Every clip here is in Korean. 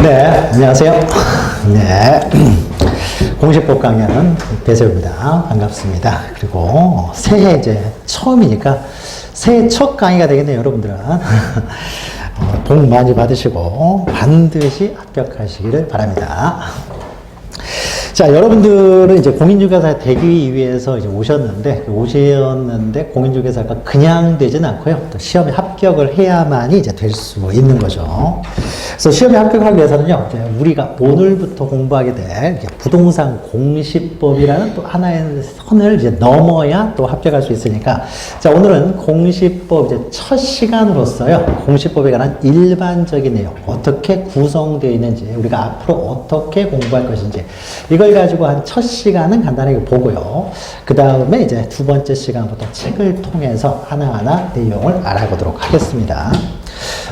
네, 안녕하세요. 네, 공시법 강연 배세우입니다. 반갑습니다. 그리고 새해 이제 처음이니까 새해 첫 강의가 되겠네요, 여러분들은. 복 많이 받으시고 반드시 합격하시기를 바랍니다. 자, 여러분들은 이제 공인중개사 되기 위해서 이제 오셨는데 공인중개사가 그냥 되지는 않고요. 또 시험에 합격을 해야만이 이제 될 수 있는 거죠. 그래서 시험에 합격하기 위해서는요, 이제 우리가 오늘부터 공부하게 될 부동산 공시법이라는 또 하나의 선을 이제 넘어야 또 합격할 수 있으니까, 자, 오늘은 공시법 이제 첫 시간으로서요, 공시법에 관한 일반적인 내용, 어떻게 구성되어 있는지, 우리가 앞으로 어떻게 공부할 것인지, 이걸 가지고 한 첫 시간은 간단하게 보고요. 그 다음에 이제 두 번째 시간부터 책을 통해서 하나하나 내용을 알아보도록 하겠습니다.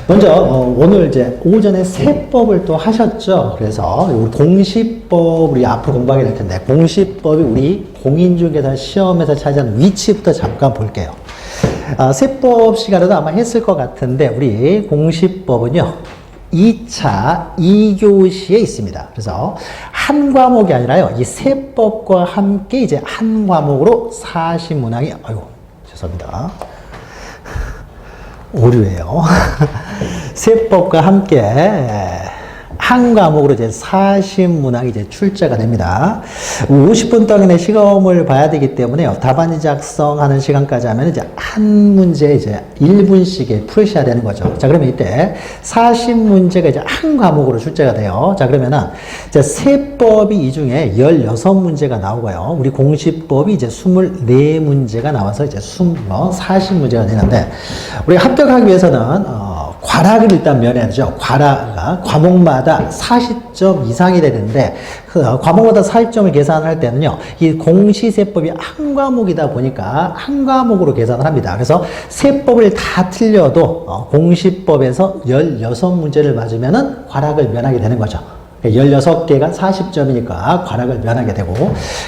먼저 오늘 이제 오전에 세법을 또 하셨죠. 그래서 우리 공시법 우리 앞으로 공부하게 될 텐데, 공시법이 우리 공인중개사 시험에서 차지하는 위치부터 잠깐 볼게요. 세법 시간에도 아마 했을 것 같은데, 우리 공시법은요 2차 2교시에 있습니다. 그래서 한 과목이 아니라요, 이 세법과 함께 이제 한 과목으로 사시문항이, 아이고 죄송합니다, 오류예요. 세법과 함께 한 과목으로 이제 사시문항이 이제 출제가 됩니다. 50분 동안의 시험을 봐야 되기 때문에요, 답안지 작성하는 시간까지 하면 이제 한 문제 이제 1분씩에 풀으셔야 되는 거죠. 자, 그러면 이때 40문제가 이제 한 과목으로 출제가 돼요. 자, 그러면은 이제 세법이 이 중에 16문제가 나오고요, 우리 공시법이 이제 24문제가 나와서 이제 40문제가 되는데, 우리 합격하기 위해서는 과락을 일단 면해야 되죠. 과목마다 40점 이상이 되는데, 과목마다 40점을 계산할 때는요, 이 공시세법이 한 과목이다 보니까 한 과목으로 계산을 합니다. 그래서 세법을 다 틀려도 공시법에서 16문제를 맞으면은 과락을 면하게 되는 거죠. 16개가 40점이니까 과락을 면하게 되고,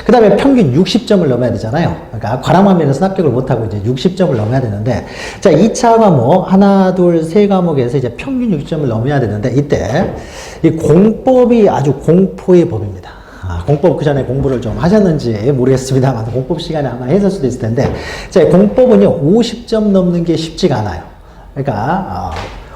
그 다음에 평균 60점을 넘어야 되잖아요. 그러니까 과락만 면해서 합격을 못하고 이제 60점을 넘어야 되는데, 자, 2차 과목, 하나, 둘, 세 과목에서 이제 평균 60점을 넘어야 되는데, 이때 이 공법이 아주 공포의 법입니다. 공법 그 전에 공부를 좀 하셨는지 모르겠습니다만, 공법 시간에 아마 했을 수도 있을 텐데, 자, 공법은요, 50점 넘는 게 쉽지가 않아요. 그러니까,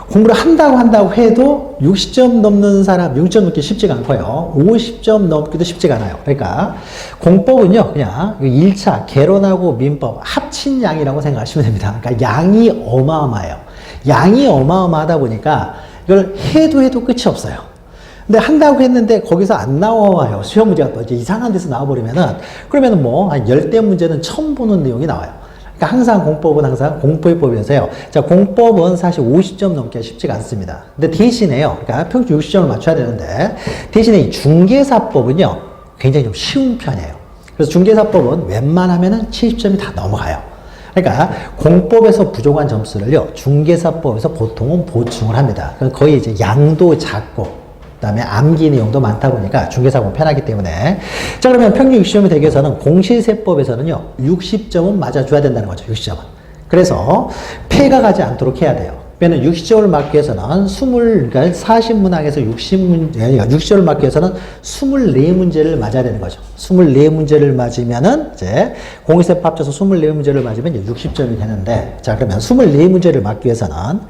공부를 한다고 해도 60점 넘는 사람, 60점 넘기 쉽지가 않고요, 50점 넘기도 쉽지가 않아요. 그러니까 공법은요, 그냥 1차 개론하고 민법 합친 양이라고 생각하시면 됩니다. 그러니까 양이 어마어마해요. 양이 어마어마하다 보니까 이걸 해도 끝이 없어요. 근데 한다고 했는데 거기서 안 나와요. 시험 문제가 또 이제 이상한 데서 나와버리면은, 그러면은 뭐 한 10대 문제는 처음 보는 내용이 나와요. 그러니까 항상 공법은 항상 공포의 법이어서요. 자, 공법은 사실 50점 넘기가 쉽지가 않습니다. 근데 대신에요, 그러니까 평균 60점을 맞춰야 되는데, 대신에 이 중개사법은요, 굉장히 좀 쉬운 편이에요. 그래서 중개사법은 웬만하면은 70점이 다 넘어가요. 그러니까 공법에서 부족한 점수를요, 중개사법에서 보통은 보충을 합니다. 거의 이제 양도 작고, 그 다음에 암기 내용도 많다 보니까 중개사법은 편하기 때문에. 자, 그러면 평균 60점이 되기 위해서는 공시세법에서는요, 60점은 맞아줘야 된다는 거죠. 60점은. 그래서 폐가 가지 않도록 해야 돼요. 그러면 60점을 맞기 위해서는 그러니까 40문항에서 60점을 맞기 위해서는 24문제를 맞아야 되는 거죠. 24문제를 맞으면은 이제 공시세법 합쳐서 24문제를 맞으면 이제 60점이 되는데, 자, 그러면 24문제를 맞기 위해서는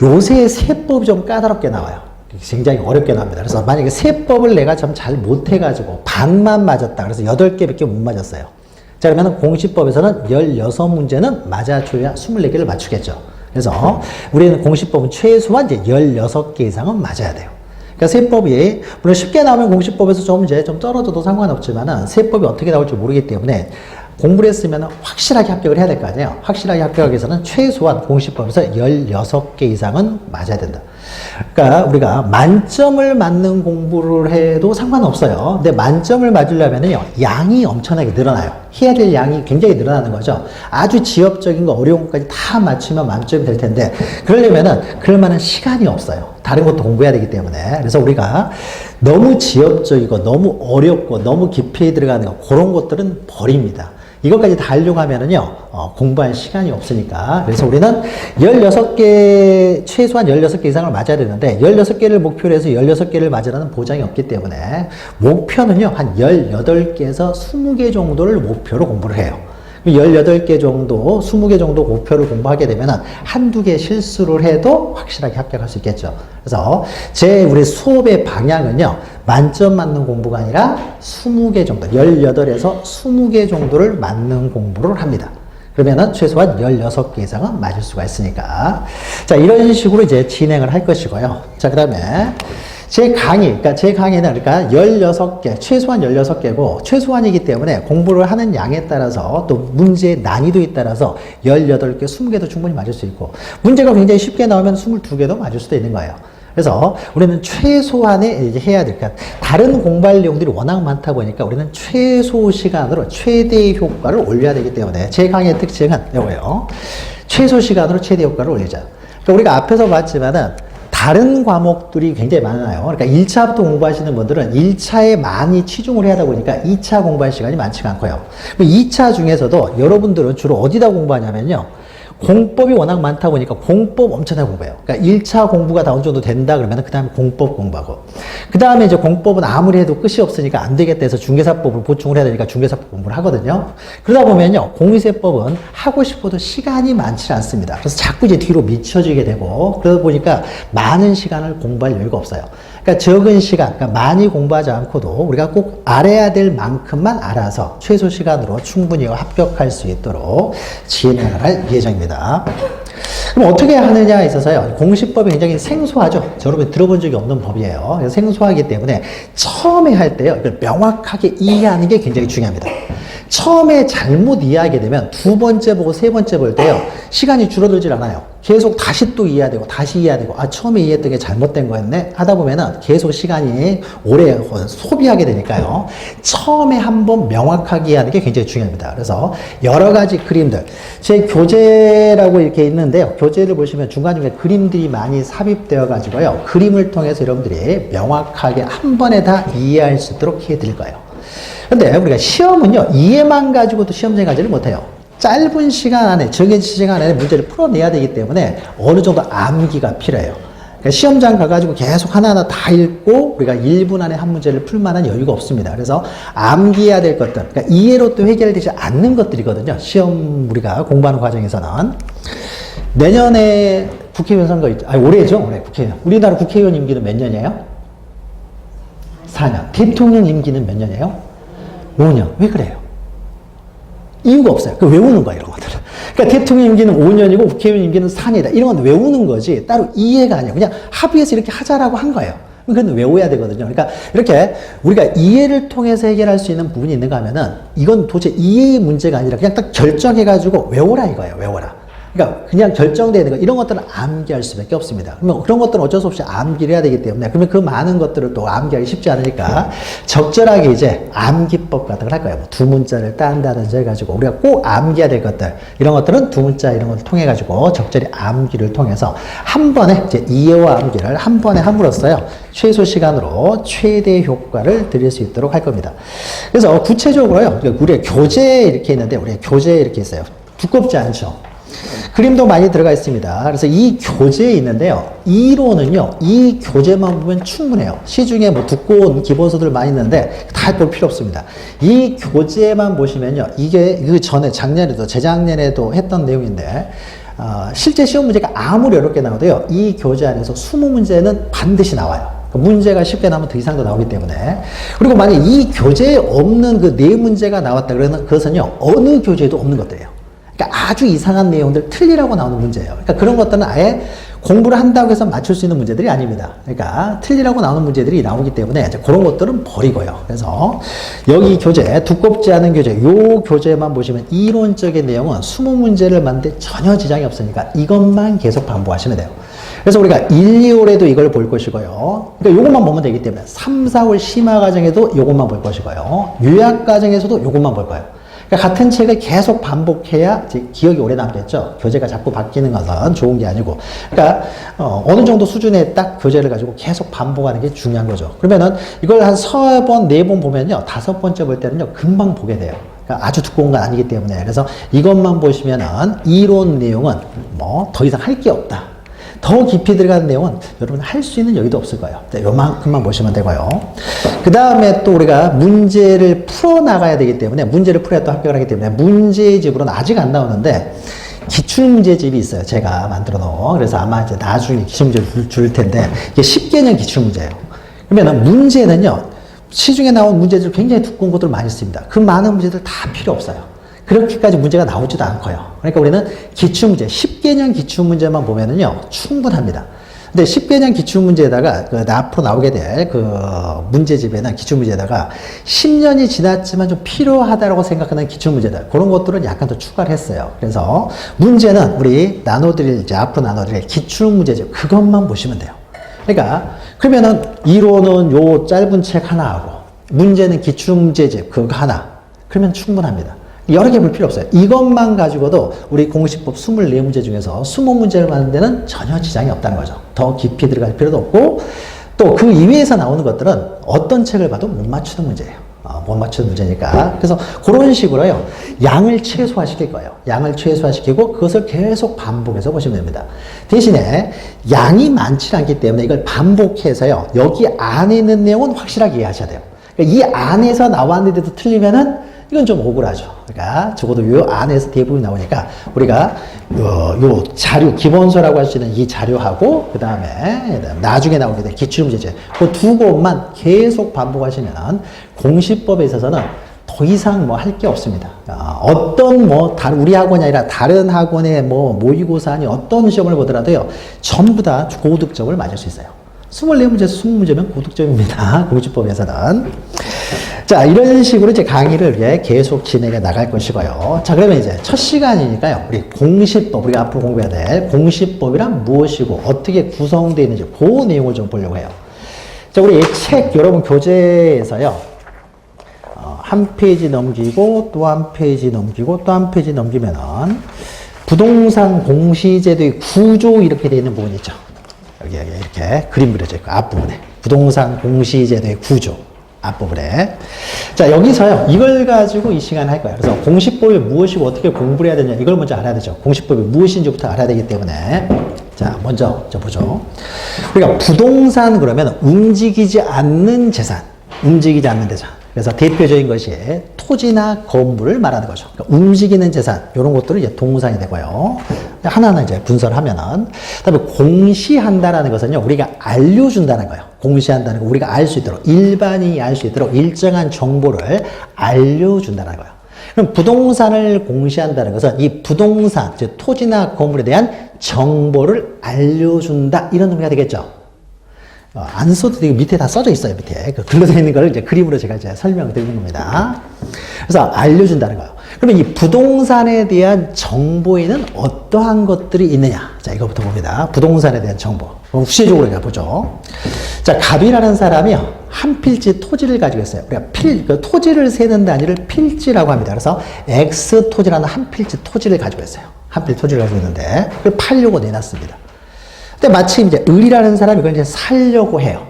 요새 세법이 좀 까다롭게 나와요. 굉장히 어렵게 나옵니다. 그래서 만약에 세법을 내가 좀 잘 못해가지고 반만 맞았다, 그래서 8개밖에 못 맞았어요. 자, 그러면 공시법에서는 16문제는 맞아줘야 24개를 맞추겠죠. 그래서 우리는 공시법은 최소한 이제 16개 이상은 맞아야 돼요. 그러니까 세법이 물론 쉽게 나오면 공시법에서 좀 떨어져도 상관없지만은, 세법이 어떻게 나올지 모르기 때문에 공부를 했으면 확실하게 합격을 해야 될 거 아니에요. 확실하게 합격하기 위해서는 최소한 공시법에서 16개 이상은 맞아야 된다. 그러니까 우리가 만점을 맞는 공부를 해도 상관없어요. 근데 만점을 맞으려면요, 양이 엄청나게 늘어나요. 해야 될 양이 굉장히 늘어나는 거죠. 아주 지엽적인 거, 어려운 것까지 다 맞추면 만점이 될 텐데, 그러려면은 그럴 만한 시간이 없어요. 다른 것도 공부해야 되기 때문에. 그래서 우리가 너무 지엽적이고 너무 어렵고 너무 깊이 들어가는 거, 그런 것들은 버립니다. 이것까지 다 하려고 하면은요, 공부할 시간이 없으니까. 그래서 우리는 16개, 최소한 16개 이상을 맞아야 되는데, 16개를 목표로 해서 16개를 맞으라는 보장이 없기 때문에, 목표는요, 한 18개에서 20개 정도를 목표로 공부를 해요. 18개 정도, 20개 정도 목표를 공부하게 되면 한두 개 실수를 해도 확실하게 합격할 수 있겠죠. 그래서 우리 수업의 방향은요, 만점 맞는 공부가 아니라 20개 정도, 18에서 20개 정도를 맞는 공부를 합니다. 그러면은 최소한 16개 이상은 맞을 수가 있으니까. 자, 이런 식으로 이제 진행을 할 것이고요. 자, 그 다음에 제 강의는 그러니까 16개, 최소한 16개고, 최소한이기 때문에 공부를 하는 양에 따라서 또 문제의 난이도에 따라서 18개, 20개도 충분히 맞을 수 있고, 문제가 굉장히 쉽게 나오면 22개도 맞을 수도 있는 거예요. 그래서 우리는 최소한에 이제 해야 될 것. 다른 공부할 내용들이 워낙 많다 보니까 우리는 최소 시간으로 최대 효과를 올려야 되기 때문에 제 강의의 특징은 이거예요. 최소 시간으로 최대 효과를 올리자. 그러니까 우리가 앞에서 봤지만은 다른 과목들이 굉장히 많아요. 그러니까 1차부터 공부하시는 분들은 1차에 많이 치중을 해야 하다 보니까 2차 공부할 시간이 많지가 않고요. 2차 중에서도 여러분들은 주로 어디다 공부하냐면요. 공법이 워낙 많다 보니까 공법 엄청나게 공부해요. 그러니까 1차 공부가 다 어느 정도 된다 그러면 그 다음에 공법 공부하고, 그 다음에 이제 공법은 아무리 해도 끝이 없으니까 안 되겠다 해서 중개사법을 보충을 해야 되니까 중개사법 공부를 하거든요. 그러다 보면요, 공인세법은 하고 싶어도 시간이 많지 않습니다. 그래서 자꾸 이제 뒤로 미쳐지게 되고, 그러다 보니까 많은 시간을 공부할 여유가 없어요. 그러니까 적은 시간, 그러니까 많이 공부하지 않고도 우리가 꼭 알아야 될 만큼만 알아서 최소 시간으로 충분히 합격할 수 있도록 진행을 할 예정입니다. 그럼 어떻게 하느냐에 있어서요, 공시법이 굉장히 생소하죠. 여러분 들어본 적이 없는 법이에요. 그래서 생소하기 때문에 처음에 할 때요, 이걸 명확하게 이해하는 게 굉장히 중요합니다. 처음에 잘못 이해하게 되면 두 번째 보고 세 번째 볼 때요, 시간이 줄어들질 않아요. 계속 다시 또 이해해야 되고, 다시 이해해야 되고, 처음에 이해했던 게 잘못된 거였네? 하다 보면은 계속 시간이 오래 소비하게 되니까요. 처음에 한번 명확하게 이해하는 게 굉장히 중요합니다. 그래서 여러 가지 그림들. 제 교재라고 이렇게 있는데요. 교재를 보시면 중간중간에 그림들이 많이 삽입되어 가지고요. 그림을 통해서 여러분들이 명확하게 한 번에 다 이해할 수 있도록 해 드릴 거예요. 근데 우리가 시험은요, 이해만 가지고도 시험장에 가지를 못해요. 짧은 시간 안에, 정해진 시간 안에 문제를 풀어내야 되기 때문에 어느 정도 암기가 필요해요. 그러니까 시험장 가가지고 계속 하나하나 다 읽고 우리가 1분 안에 한 문제를 풀 만한 여유가 없습니다. 그래서 암기해야 될 것들, 그러니까 이해로 또 해결되지 않는 것들이거든요. 시험 우리가 공부하는 과정에서는. 내년에 국회의원 선거 있죠. 올해죠. 올해 국회의원. 우리나라 국회의원 임기는 몇 년이에요? 4년. 대통령 임기는 몇 년이에요? 5년. 왜 그래요? 이유가 없어요. 그 외우는 거예요, 이런 것들은. 그러니까 대통령 임기는 5년이고 국회의원 임기는 4년이다. 이런 건 외우는 거지 따로 이해가 아니에요. 그냥 합의해서 이렇게 하자라고 한 거예요. 그건 외워야 되거든요. 그러니까 이렇게 우리가 이해를 통해서 해결할 수 있는 부분이 있는가 하면은 이건 도대체 이해의 문제가 아니라 그냥 딱 결정해가지고 외워라 이거예요. 외워라. 그러니까 그냥 결정되는 거, 이런 것들은 암기할 수밖에 없습니다. 그러면 그런 것들은 어쩔 수 없이 암기를 해야 되기 때문에, 그러면 그 많은 것들을 또 암기하기 쉽지 않으니까 적절하게 이제 암기법 같은 걸 할 거예요. 뭐 두 문자를 딴다든지 해가지고 우리가 꼭 암기해야 될 것들, 이런 것들은 두 문자 이런 것을 통해 가지고 적절히 암기를 통해서 한 번에 이제 이해와 암기를 한 번에 함으로써요, 최소 시간으로 최대 효과를 드릴 수 있도록 할 겁니다. 그래서 구체적으로요, 우리가 교재에 이렇게 있는데, 우리가 교재에 이렇게 있어요. 두껍지 않죠. 그림도 많이 들어가 있습니다. 그래서 이 교재에 있는데요, 이론은요, 이 교재만 보면 충분해요. 시중에 뭐 두꺼운 기본서들 많이 있는데 다 볼 필요 없습니다. 이 교재만 보시면요, 이게 그 전에 작년에도 재작년에도 했던 내용인데, 실제 시험 문제가 아무리 어렵게 나와도요, 이 교재 안에서 20문제는 반드시 나와요. 문제가 쉽게 나오면 더 이상도 나오기 때문에. 그리고 만약 이 교재에 없는 그 네 문제가 나왔다 그러면 그것은요, 어느 교재에도 없는 것들이에요. 그러니까 아주 이상한 내용들, 틀리라고 나오는 문제예요. 그러니까 그런 것들은 아예 공부를 한다고 해서 맞출 수 있는 문제들이 아닙니다. 그러니까 틀리라고 나오는 문제들이 나오기 때문에 이제 그런 것들은 버리고요. 그래서 여기 교재, 두껍지 않은 교재, 요 교재만 보시면 이론적인 내용은 20문제를 만드는데 전혀 지장이 없으니까 이것만 계속 반복하시면 돼요. 그래서 우리가 1, 2월에도 이걸 볼 것이고요. 그러니까 요것만 보면 되기 때문에 3, 4월 심화 과정에도 요것만 볼 것이고요. 요약 과정에서도 요것만 볼 거예요. 그러니까 같은 책을 계속 반복해야 이제 기억이 오래 남겠죠. 교재가 자꾸 바뀌는 것은 좋은 게 아니고. 그러니까 어느 정도 수준의 딱 교재를 가지고 계속 반복하는 게 중요한 거죠. 그러면은 이걸 한 3번, 4번 보면요, 5번째 볼 때는요, 금방 보게 돼요. 그러니까 아주 두꺼운 건 아니기 때문에. 그래서 이것만 보시면은 이론 내용은 뭐 더 이상 할 게 없다. 더 깊이 들어가는 내용은 여러분 할 수 있는 여유도 없을 거예요. 요만큼만 보시면 되고요. 그 다음에 또 우리가 문제를 풀어나가야 되기 때문에, 문제를 풀어야 또 합격을 하기 때문에, 문제집으로는 아직 안 나오는데, 기출문제집이 있어요. 제가 만들어 놓은. 그래서 아마 이제 나중에 기출문제를 줄 텐데, 이게 10개년 기출문제예요. 그러면 문제는요, 시중에 나온 문제들 굉장히 두꺼운 것들을 많이 씁니다. 그 많은 문제들 다 필요 없어요. 그렇게까지 문제가 나오지도 않고요. 그러니까 우리는 기출문제, 10개년 기출문제만 보면은요, 충분합니다. 근데 10개년 기출문제에다가, 앞으로 나오게 될 문제집에는 기출문제에다가 10년이 지났지만 좀 필요하다고 생각하는 기출문제들, 그런 것들은 약간 더 추가를 했어요. 그래서 문제는 우리 앞으로 나눠드릴 기출문제집, 그것만 보시면 돼요. 그러니까, 그러면은 이론은 요 짧은 책 하나하고, 문제는 기출문제집, 그거 하나. 그러면 충분합니다. 여러 개 볼 필요 없어요. 이것만 가지고도 우리 공시법 24문제 중에서 20문제를 만드는 데는 전혀 지장이 없다는 거죠. 더 깊이 들어갈 필요도 없고, 또 그 이외에서 나오는 것들은 어떤 책을 봐도 못 맞추는 문제예요. 못 맞추는 문제니까. 그래서 그런 식으로요, 양을 최소화시킬 거예요. 양을 최소화시키고 그것을 계속 반복해서 보시면 됩니다. 대신에 양이 많지 않기 때문에 이걸 반복해서요, 여기 안에 있는 내용은 확실하게 이해하셔야 돼요. 그러니까 이 안에서 나왔는데도 틀리면은 이건 좀 억울하죠. 그러니까 적어도 요 안에서 대부분 나오니까 우리가 요 자료, 기본서라고 할 수 있는 이 자료하고 그 다음에 나중에 나오게 될 기출문제집, 그 두 곳만 계속 반복하시면 공시법에 있어서는 더 이상 뭐 할 게 없습니다. 어떤 우리 학원이 아니라 다른 학원의 모의고사 아니 어떤 시험을 보더라도요, 전부 다 고득점을 맞을 수 있어요. 24문제에서 20문제면 고득점입니다. 공시법에서는. 자, 이런 식으로 이제 강의를 계속 진행해 나갈 것이고요. 자, 그러면 이제 첫 시간이니까요, 우리 공시법, 우리가 앞으로 공부해야 될 공시법이란 무엇이고 어떻게 구성되어 있는지 그 내용을 좀 보려고 해요. 자, 우리 책 여러분 교재에서요, 한 페이지 넘기고 또 한 페이지 넘기고 또 한 페이지 넘기면은 부동산 공시제도의 구조 이렇게 되어 있는 부분이 있죠. 여기 이렇게 그림 그려져 있고, 앞부분에 부동산 공시제도의 구조 앞부분에. 자, 여기서요, 이걸 가지고 이 시간에 할 거예요. 그래서 공시법이 무엇이고 어떻게 공부를 해야 되냐, 이걸 먼저 알아야 되죠. 공시법이 무엇인지부터 알아야 되기 때문에. 자, 먼저 보죠. 우리가 부동산 그러면 움직이지 않는 재산, 움직이지 않는 재산. 그래서 대표적인 것이 토지나 건물을 말하는 거죠. 그러니까 움직이는 재산, 이런 것들은 이제 동산이 되고요. 하나하나 이제 분석을 하면은, 그다음에 공시한다라는 것은요, 우리가 알려준다는 거예요. 공시한다는 거, 우리가 알 수 있도록, 일반인이 알 수 있도록 일정한 정보를 알려준다는 거예요. 그럼 부동산을 공시한다는 것은 이 부동산, 즉 토지나 건물에 대한 정보를 알려준다, 이런 의미가 되겠죠. 안 써도 되고 밑에 다 써져 있어요. 밑에 글러져 있는 걸 이제 그림으로 제가 이제 설명을 드리는 겁니다. 그래서 알려준다는 거예요. 그러면 이 부동산에 대한 정보에는 어떠한 것들이 있느냐? 자, 이거부터 봅니다. 부동산에 대한 정보. 그럼 구체적으로 우리가 보죠. 자, 갑이라는 사람이요, 한 필지 토지를 가지고 있어요. 우리가 토지를 세는 단위를 필지라고 합니다. 그래서 X 토지라는 한 필지 토지를 가지고 있어요. 한 필지 토지를 가지고 있는데 그걸 팔려고 내놨습니다. 근데 마침 이제 을이라는 사람이 이걸 이제 살려고 해요.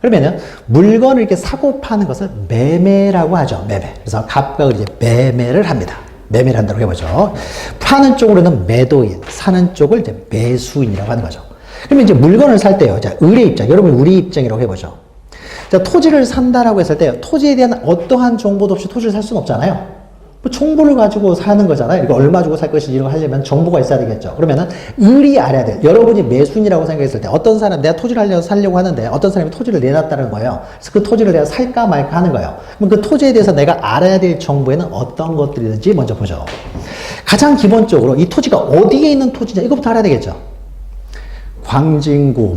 그러면은 물건을 이렇게 사고 파는 것을 매매라고 하죠. 매매. 그래서 갑과 을이 이제 매매를 합니다. 매매를 한다고 해보죠. 파는 쪽으로는 매도인, 사는 쪽을 이제 매수인이라고 하는 거죠. 그러면 이제 물건을 살 때요, 자, 을의 입장, 여러분 우리 입장이라고 해보죠. 자, 토지를 산다라고 했을 때 토지에 대한 어떠한 정보도 없이 토지를 살 수는 없잖아요. 정보를 가지고 사는 거잖아요. 이거 얼마 주고 살 것인지 이런 거 하려면 정보가 있어야 되겠죠. 그러면은 을이 알아야 돼요. 여러분이 매수인이라고 생각했을 때 어떤 사람, 내가 토지를 살려고 하는데 어떤 사람이 토지를 내놨다는 거예요. 그래서 그 토지를 내가 살까 말까 하는 거예요. 그럼 그 토지에 대해서 내가 알아야 될 정보에는 어떤 것들이 있는지 먼저 보죠. 가장 기본적으로 이 토지가 어디에 있는 토지냐, 이거부터 알아야 되겠죠. 광진구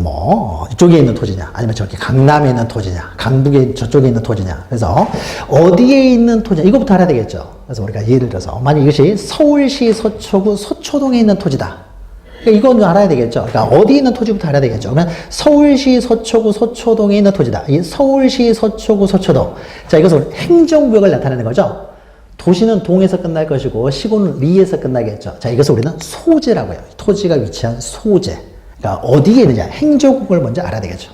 이쪽에 있는 토지냐, 아니면 저기 강남에 있는 토지냐, 강북에 저쪽에 있는 토지냐. 그래서 어디에 있는 토지냐, 이거부터 알아야 되겠죠. 그래서 우리가 예를 들어서 만약 이것이 서울시 서초구 서초동에 있는 토지다, 그러니까 이건 알아야 되겠죠. 그러니까 어디 있는 토지부터 알아야 되겠죠. 그러면 서울시 서초구 서초동에 있는 토지다. 이 서울시 서초구 서초동, 자, 이것은 행정구역을 나타내는 거죠. 도시는 동에서 끝날 것이고 시골은 리에서 끝나겠죠. 자, 이것을 우리는 소재라고 해요. 토지가 위치한 소재. 그러니까 어디에 있느냐, 행정구역을 먼저 알아야 되겠죠.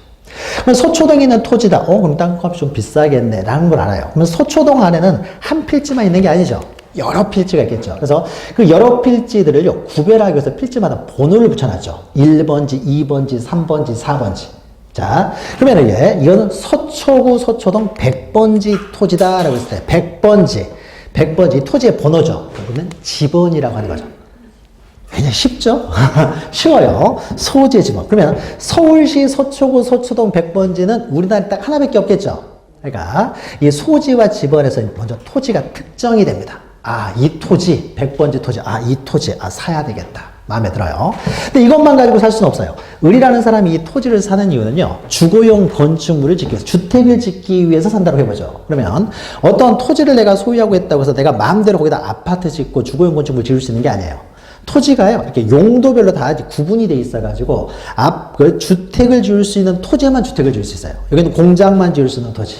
그럼 서초동에 있는 토지다. 그럼 땅값이 좀 비싸겠네. 라는 걸 알아요. 그러면 서초동 안에는 한 필지만 있는 게 아니죠. 여러 필지가 있겠죠. 그래서 그 여러 필지들을요, 구별하기 위해서 필지마다 번호를 붙여놨죠. 1번지, 2번지, 3번지, 4번지. 자, 그러면 이거는 서초구 서초동 100번지 토지다라고 했을 때, 100번지, 100번지, 토지의 번호죠. 그러면 지번이라고 하는 거죠. 굉장히 쉽죠? 쉬워요. 소재 지번. 그러면 서울시 서초구 서초동 100번지는 우리나라에 딱 하나밖에 없겠죠. 그러니까 이 소지와 지번에서 먼저 토지가 특정이 됩니다. 이 토지, 100번지 토지, 이 토지, 사야 되겠다. 마음에 들어요. 근데 이것만 가지고 살 수는 없어요. 을이라는 사람이 이 토지를 사는 이유는요, 주거용 건축물을 짓기 위해서, 주택을 짓기 위해서 산다고 해보죠. 그러면 어떤 토지를 내가 소유하고 있다고 해서 내가 마음대로 거기다 아파트 짓고 주거용 건축물 지을 수 있는 게 아니에요. 토지가요, 이렇게 용도별로 다 구분이 돼 있어가지고, 주택을 지을 수 있는 토지에만 주택을 지을 수 있어요. 여기는 공장만 지을 수 있는 토지,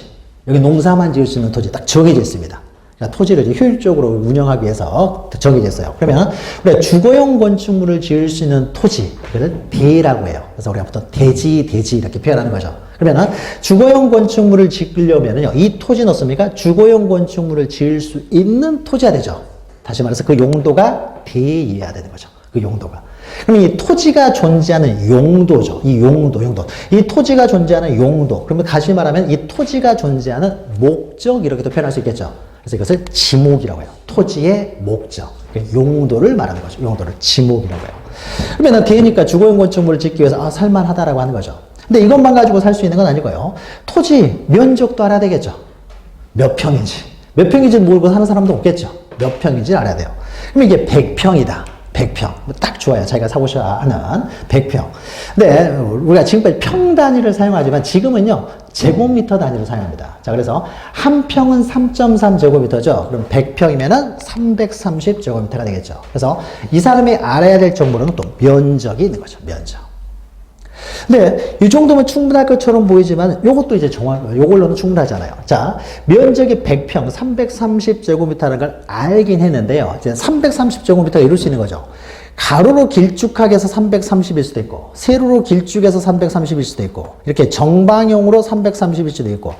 여기 농사만 지을 수 있는 토지 딱 정해져 있습니다. 그러니까 토지를 효율적으로 운영하기 위해서 정해져 있어요. 그러면 우리가 주거용 건축물을 지을 수 있는 토지, 그걸 대라고 해요. 그래서 우리가 보통 대지 이렇게 표현하는 거죠. 그러면 주거용 건축물을 짓려면요, 이 토지는 어떻습니까? 주거용 건축물을 지을 수 있는 토지가 되죠. 다시 말해서 그 용도가 대이해야 되는 거죠. 그 용도가. 그러면 이 토지가 존재하는 용도죠. 이 용도. 이 토지가 존재하는 용도. 그러면 다시 말하면 이 토지가 존재하는 목적, 이렇게도 표현할 수 있겠죠. 그래서 이것을 지목이라고 해요. 토지의 목적. 용도를 말하는 거죠. 용도를 지목이라고 해요. 그러면 대니까 주거용 건축물을 짓기 위해서 살만하다라고 하는 거죠. 근데 이것만 가지고 살 수 있는 건 아니고요. 토지 면적도 알아야 되겠죠. 몇 평인지. 몇 평인지 모르고 사는 사람도 없겠죠. 몇 평인지 알아야 돼요. 그럼 이게 100평이다. 100평. 딱 좋아요. 자기가 사고 싶어 하는 100평. 근데 우리가 지금까지 평 단위를 사용하지만 지금은요, 제곱미터 단위로 사용합니다. 자, 그래서 한 평은 3.3제곱미터죠. 그럼 100평이면은 330제곱미터가 되겠죠. 그래서 이 사람이 알아야 될 정보는 또 면적이 있는 거죠. 면적. 근데 이 정도면 충분할 것처럼 보이지만 요것도 이제 요걸로는 충분하잖아요. 자, 면적이 100평, 330제곱미터라는 걸 알긴 했는데요. 이제 330제곱미터가 이룰 수 있는 거죠. 가로로 길쭉하게 해서 330일 수도 있고, 세로로 길쭉해서 330일 수도 있고, 이렇게 정방형으로 330일 수도 있고.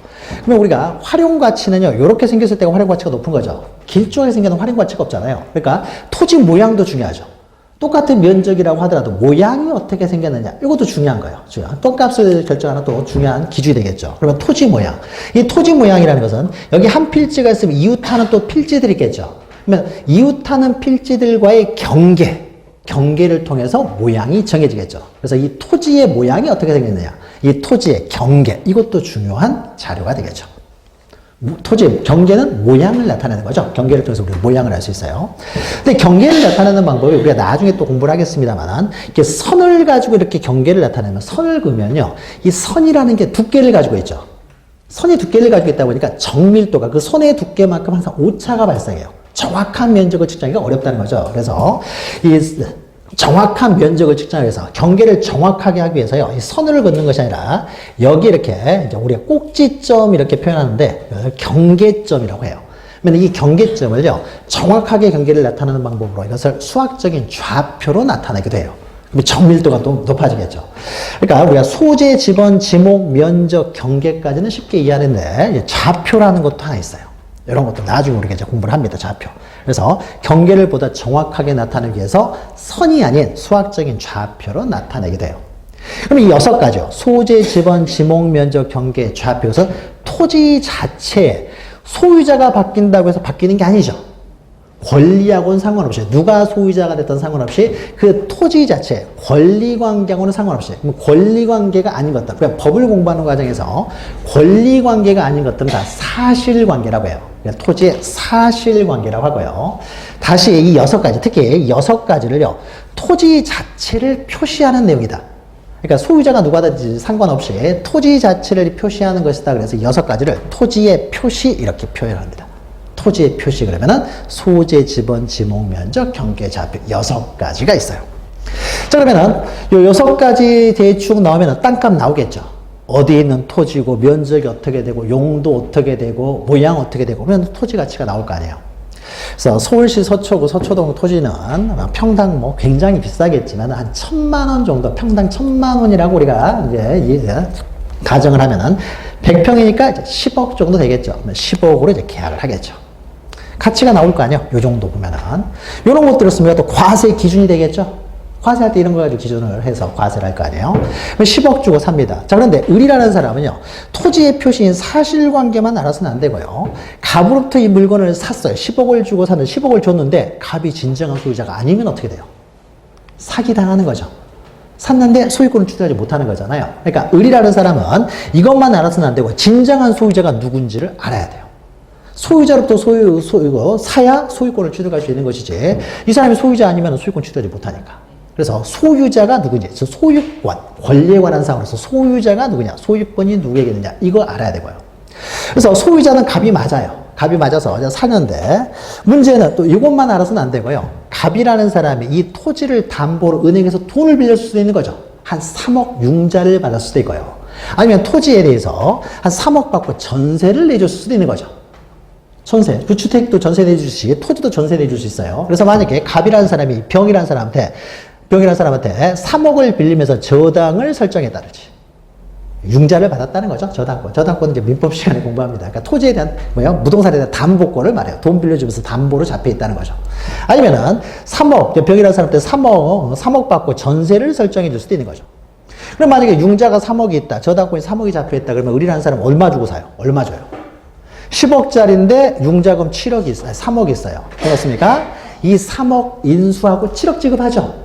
그러면 우리가 활용 가치는요, 이렇게 생겼을 때가 활용 가치가 높은 거죠. 길쭉하게 생겨는 활용 가치가 없잖아요. 그러니까 토지 모양도 중요하죠. 똑같은 면적이라고 하더라도 모양이 어떻게 생겼느냐, 이것도 중요한 거예요. 똥값을 결정하는 또 중요한 기준이 되겠죠. 그러면 토지 모양. 이 토지 모양이라는 것은 여기 한 필지가 있으면 이웃하는 또 필지들이 있겠죠. 그러면 이웃하는 필지들과의 경계를 통해서 모양이 정해지겠죠. 그래서 이 토지의 모양이 어떻게 생겼느냐, 이 토지의 경계, 이것도 중요한 자료가 되겠죠. 토지, 경계는 모양을 나타내는 거죠. 경계를 통해서 우리가 모양을 알 수 있어요. 근데 경계를 나타내는 방법이 우리가 나중에 또 공부를 하겠습니다만, 이렇게 선을 가지고 이렇게 경계를 나타내면, 선을 그으면요, 이 선이라는 게 두께를 가지고 있죠. 선이 두께를 가지고 있다 보니까 정밀도가 그 선의 두께만큼 항상 오차가 발생해요. 정확한 면적을 측정하기가 어렵다는 거죠. 그래서 이 정확한 면적을 측정하기 위해서, 경계를 정확하게 하기 위해서요, 이 선을 긋는 것이 아니라 여기 이렇게 이제 우리가 꼭지점 이렇게 표현하는데 경계점이라고 해요. 그러면 이 경계점을요, 정확하게 경계를 나타내는 방법으로 이것을 수학적인 좌표로 나타내기도 해요. 그럼 정밀도가 또 높아지겠죠. 그러니까 우리가 소재, 지번, 지목, 면적, 경계까지는 쉽게 이해하는데 좌표라는 것도 하나 있어요. 이런 것도 나중에 우리가 이제 공부를 합니다. 좌표. 그래서 경계를 보다 정확하게 나타내기 위해서 선이 아닌 수학적인 좌표로 나타내게 돼요. 그럼 이 6가지요. 소재, 지번, 지목, 면적, 경계, 좌표. 그래서 토지 자체에 소유자가 바뀐다고 해서 바뀌는 게 아니죠. 권리하고는 상관없이, 누가 소유자가 됐든 상관없이 그 토지 자체, 권리관계하고는 상관없이, 권리관계가 아닌 것들, 그러니까 법을 공부하는 과정에서 권리관계가 아닌 것들은 다 사실관계라고 해요. 그러니까 토지의 사실관계라고 하고요. 다시 이 6가지, 특히 이 6가지를요, 토지 자체를 표시하는 내용이다. 그러니까 소유자가 누가든지 상관없이 토지 자체를 표시하는 것이다. 그래서 6가지를 토지의 표시 이렇게 표현합니다. 토지의 표시, 그러면은 소재, 지번, 지목, 면적, 경계, 좌표 6가지가 있어요. 자, 그러면은 요 6가지 대충 나오면은 땅값 나오겠죠. 어디에 있는 토지고, 면적이 어떻게 되고, 용도 어떻게 되고, 모양 어떻게 되고, 그러면 토지 가치가 나올 거 아니에요. 그래서 서울시 서초구 서초동 토지는 평당 뭐 굉장히 비싸겠지만 한 1,000만 원 정도, 평당 1,000만 원이라고 우리가 이제 가정을 하면은 100평이니까 이제 10억 정도 되겠죠. 10억으로 이제 계약을 하겠죠. 가치가 나올 거 아니에요. 요 정도 보면은. 요런 것들을 쓰면 또 과세 기준이 되겠죠. 과세할 때 이런 거 가지고 기준을 해서 과세를 할 거 아니에요. 10억 주고 삽니다. 자, 그런데 을이라는 사람은요, 토지의 표시인 사실관계만 알아서는 안 되고요. 갑으로부터 이 물건을 샀어요. 10억을 주고 사는 10억을 줬는데 갑이 진정한 소유자가 아니면 어떻게 돼요? 사기당하는 거죠. 샀는데 소유권을 취득하지 못하는 거잖아요. 그러니까 을이라는 사람은 이것만 알아서는 안 되고 진정한 소유자가 누군지를 알아야 돼요. 소유자로부터 사야 소유권을 취득할 수 있는 것이지 이 사람이 소유자 아니면 소유권 취득하지 못하니까. 그래서 소유자가 누구냐, 소유권, 권리에 관한 사항으로서 소유자가 누구냐, 소유권이 누구에게 있느냐 이거 알아야 되고요. 그래서 소유자는 갑이 맞아요. 갑이 맞아서 사는데 문제는 또 이것만 알아서는 안 되고요. 갑이라는 사람이 이 토지를 담보로 은행에서 돈을 빌려줄 수도 있는 거죠. 한 3억 융자를 받을 수도 있고요. 아니면 토지에 대해서 한 3억 받고 전세를 내줄 수도 있는 거죠. 전세, 그 주택도 전세 내줄 수 있고 토지도 전세 내줄 수 있어요. 그래서 만약에 갑이라는 사람이 병이라는 사람한테 3억을 빌리면서 저당을 설정했다든지 융자를 받았다는 거죠. 저당권은 이제 민법 시간에 공부합니다. 그러니까 토지에 대한 무동산에 대한 담보권을 말해요. 돈 빌려주면서 담보로 잡혀 있다는 거죠. 아니면은 3억, 병이라는 사람한테 3억 받고 전세를 설정해 줄 수도 있는 거죠. 그럼 만약에 융자가 3억이 있다. 저당권이 3억이 잡혀 있다. 그러면 을이라는 사람은 얼마 주고 사요? 얼마 줘요? 10억짜리인데 융자금 7억이 있어요. 3억이 있어요. 그렇습니까? 이 3억 인수하고 7억 지급하죠.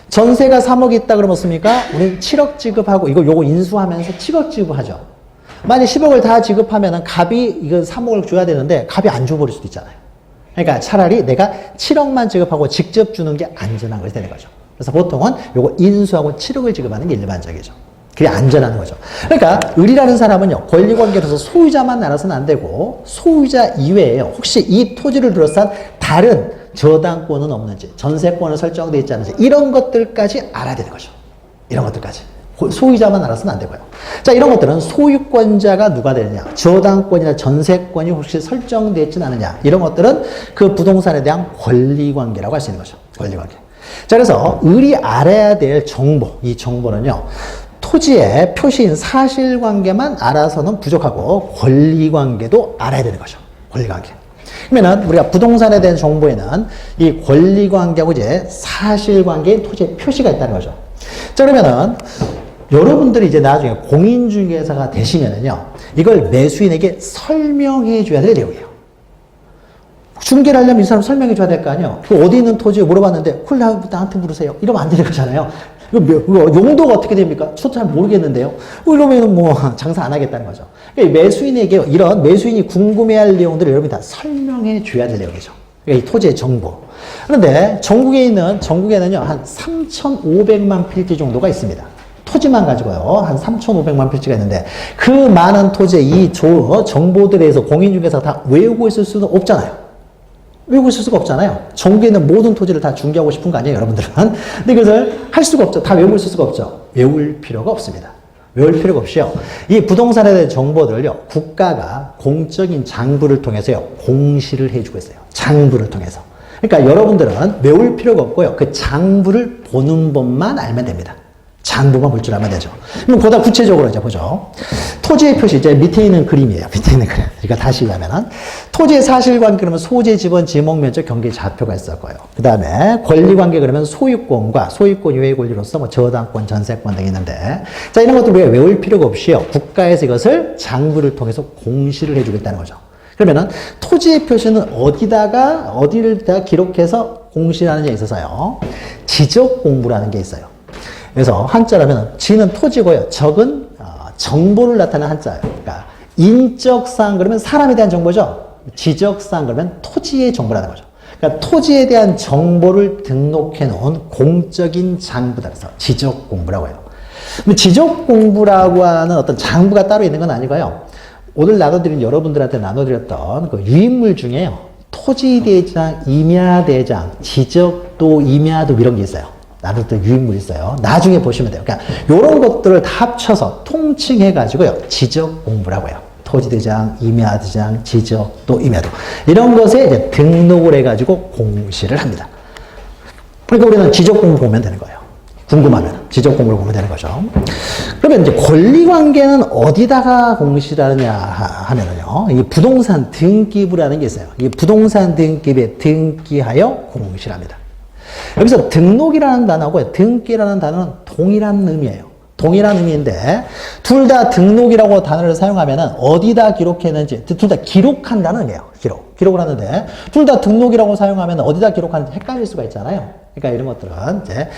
전세가 3억이 있다 그러면 어떻습니까? 우리 7억 지급하고 요거 인수하면서 7억 지급하죠. 만약 10억을 다 지급하면은 갑이 이거 3억을 줘야 되는데 갑이 안 줘버릴 수도 있잖아요. 그러니까 차라리 내가 7억만 지급하고 직접 주는 게 안전한 것이 되는 거죠. 그래서 보통은 요거 인수하고 7억을 지급하는 게 일반적이죠. 그게 안전한 거죠. 그러니까 을이라는 사람은요, 권리관계로서 소유자만 알아서는 안 되고 소유자 이외에요. 혹시 이 토지를 둘러싼 다른 저당권은 없는지, 전세권은 설정되어 있지 않은지 이런 것들까지 알아야 되는 거죠. 이런 것들까지. 소유자만 알아서는 안 되고요. 자, 이런 것들은 소유권자가 누가 되느냐, 저당권이나 전세권이 혹시 설정되어 있지는 않느냐, 이런 것들은 그 부동산에 대한 권리관계라고 할 수 있는 거죠. 권리관계. 자, 그래서 을이 알아야 될 정보, 이 정보는요, 토지의 표시인 사실관계만 알아서는 부족하고 권리관계도 알아야 되는 거죠. 권리관계. 그러면은 우리가 부동산에 대한 정보에는 이 권리관계하고 이제 사실관계인 토지의 표시가 있다는 거죠. 자, 그러면은 여러분들이 이제 나중에 공인중개사가 되시면은요, 이걸 매수인에게 설명해 줘야 될 내용이에요. 중개를 하려면 이 사람 설명해 줘야 될 거 아니에요. 그 어디 있는 토지 물어봤는데 그걸 나한테 물으세요. 이러면 안 되는 거잖아요. 용도가 어떻게 됩니까? 저도 잘 모르겠는데요. 이러면 뭐 장사 안 하겠다는 거죠. 그러니까 매수인에게 이런 매수인이 궁금해할 내용들을 여러분이 다 설명해 줘야 될 내용이죠. 그러니까 이 토지의 정보. 그런데 전국에는요, 한 3,500만 필지 정도가 있습니다. 토지만 가지고요, 한 3,500만 필지가 있는데 그 많은 토지의 이 정보들에 대해서 공인중개사가 다 외우고 있을 수는 없잖아요. 외우고 있을 수가 없잖아요. 전국에 있는 모든 토지를 다 중개하고 싶은 거 아니에요, 여러분들은? 근데 그것을 할 수가 없죠. 다 외우고 있을 수가 없죠. 외울 필요가 없습니다. 외울 필요가 없이요. 이 부동산에 대한 정보들을요, 국가가 공적인 장부를 통해서요, 공시를 해주고 있어요. 장부를 통해서. 그러니까 여러분들은 외울 필요가 없고요. 그 장부를 보는 법만 알면 됩니다. 장부만 볼 줄 알면 되죠. 그럼 보다 구체적으로 이제 보죠. 토지의 표시, 이제 밑에 있는 그림이에요. 밑에 있는 그림. 그러니까 다시 하면은 토지의 사실관계 그러면 소재, 지번, 지목, 면적, 경계, 좌표가 있을 거예요. 그 다음에 권리관계 그러면 소유권과 소유권 이외의 권리로서 뭐 저당권, 전세권 등이 있는데, 자, 이런 것들 우리가 외울 필요가 없이요, 국가에서 이것을 장부를 통해서 공시를 해주겠다는 거죠. 그러면은 토지의 표시는 어디를 다 기록해서 공시하느냐에 있어서요, 지적 공부라는 게 있어요. 그래서 한자라면 지는 토지고요, 적은 정보를 나타내는 한자예요. 그러니까 인적사항 그러면 사람에 대한 정보죠. 지적사항 그러면 토지의 정보라는 거죠. 그러니까 토지에 대한 정보를 등록해 놓은 공적인 장부다. 그래서 지적 공부라고 해요. 지적 공부라고 하는 어떤 장부가 따로 있는 건 아니고요. 오늘 여러분들한테 나눠드렸던 그 유인물 중에요, 토지대장, 임야대장, 지적도, 임야도 이런 게 있어요. 나눴던 유인물이 있어요. 나중에 보시면 돼요. 그러니까 이런 것들을 다 합쳐서 통칭해가지고요, 지적 공부라고 해요. 토지대장, 임야대장, 지적도, 임야도. 이런 것에 이제 등록을 해가지고 공시를 합니다. 그러니까 우리는 지적 공부 보면 되는 거예요. 궁금하면 지적 공부를 보면 되는 거죠. 그러면 이제 권리관계는 어디다가 공시하느냐 하면은요, 이 부동산 등기부라는 게 있어요. 이 부동산 등기부에 등기하여 공시합니다. 여기서 등록이라는 단어하고 등기라는 단어는 동일한 의미예요. 동일한 의미인데 둘 다 등록이라고 단어를 사용하면은 어디다 기록했는지 둘 다 기록한다는 의미예요. 기록을 하는데 둘 다 등록이라고 사용하면 어디다 기록하는지 헷갈릴 수가 있잖아요. 그러니까 이런 것들은 이제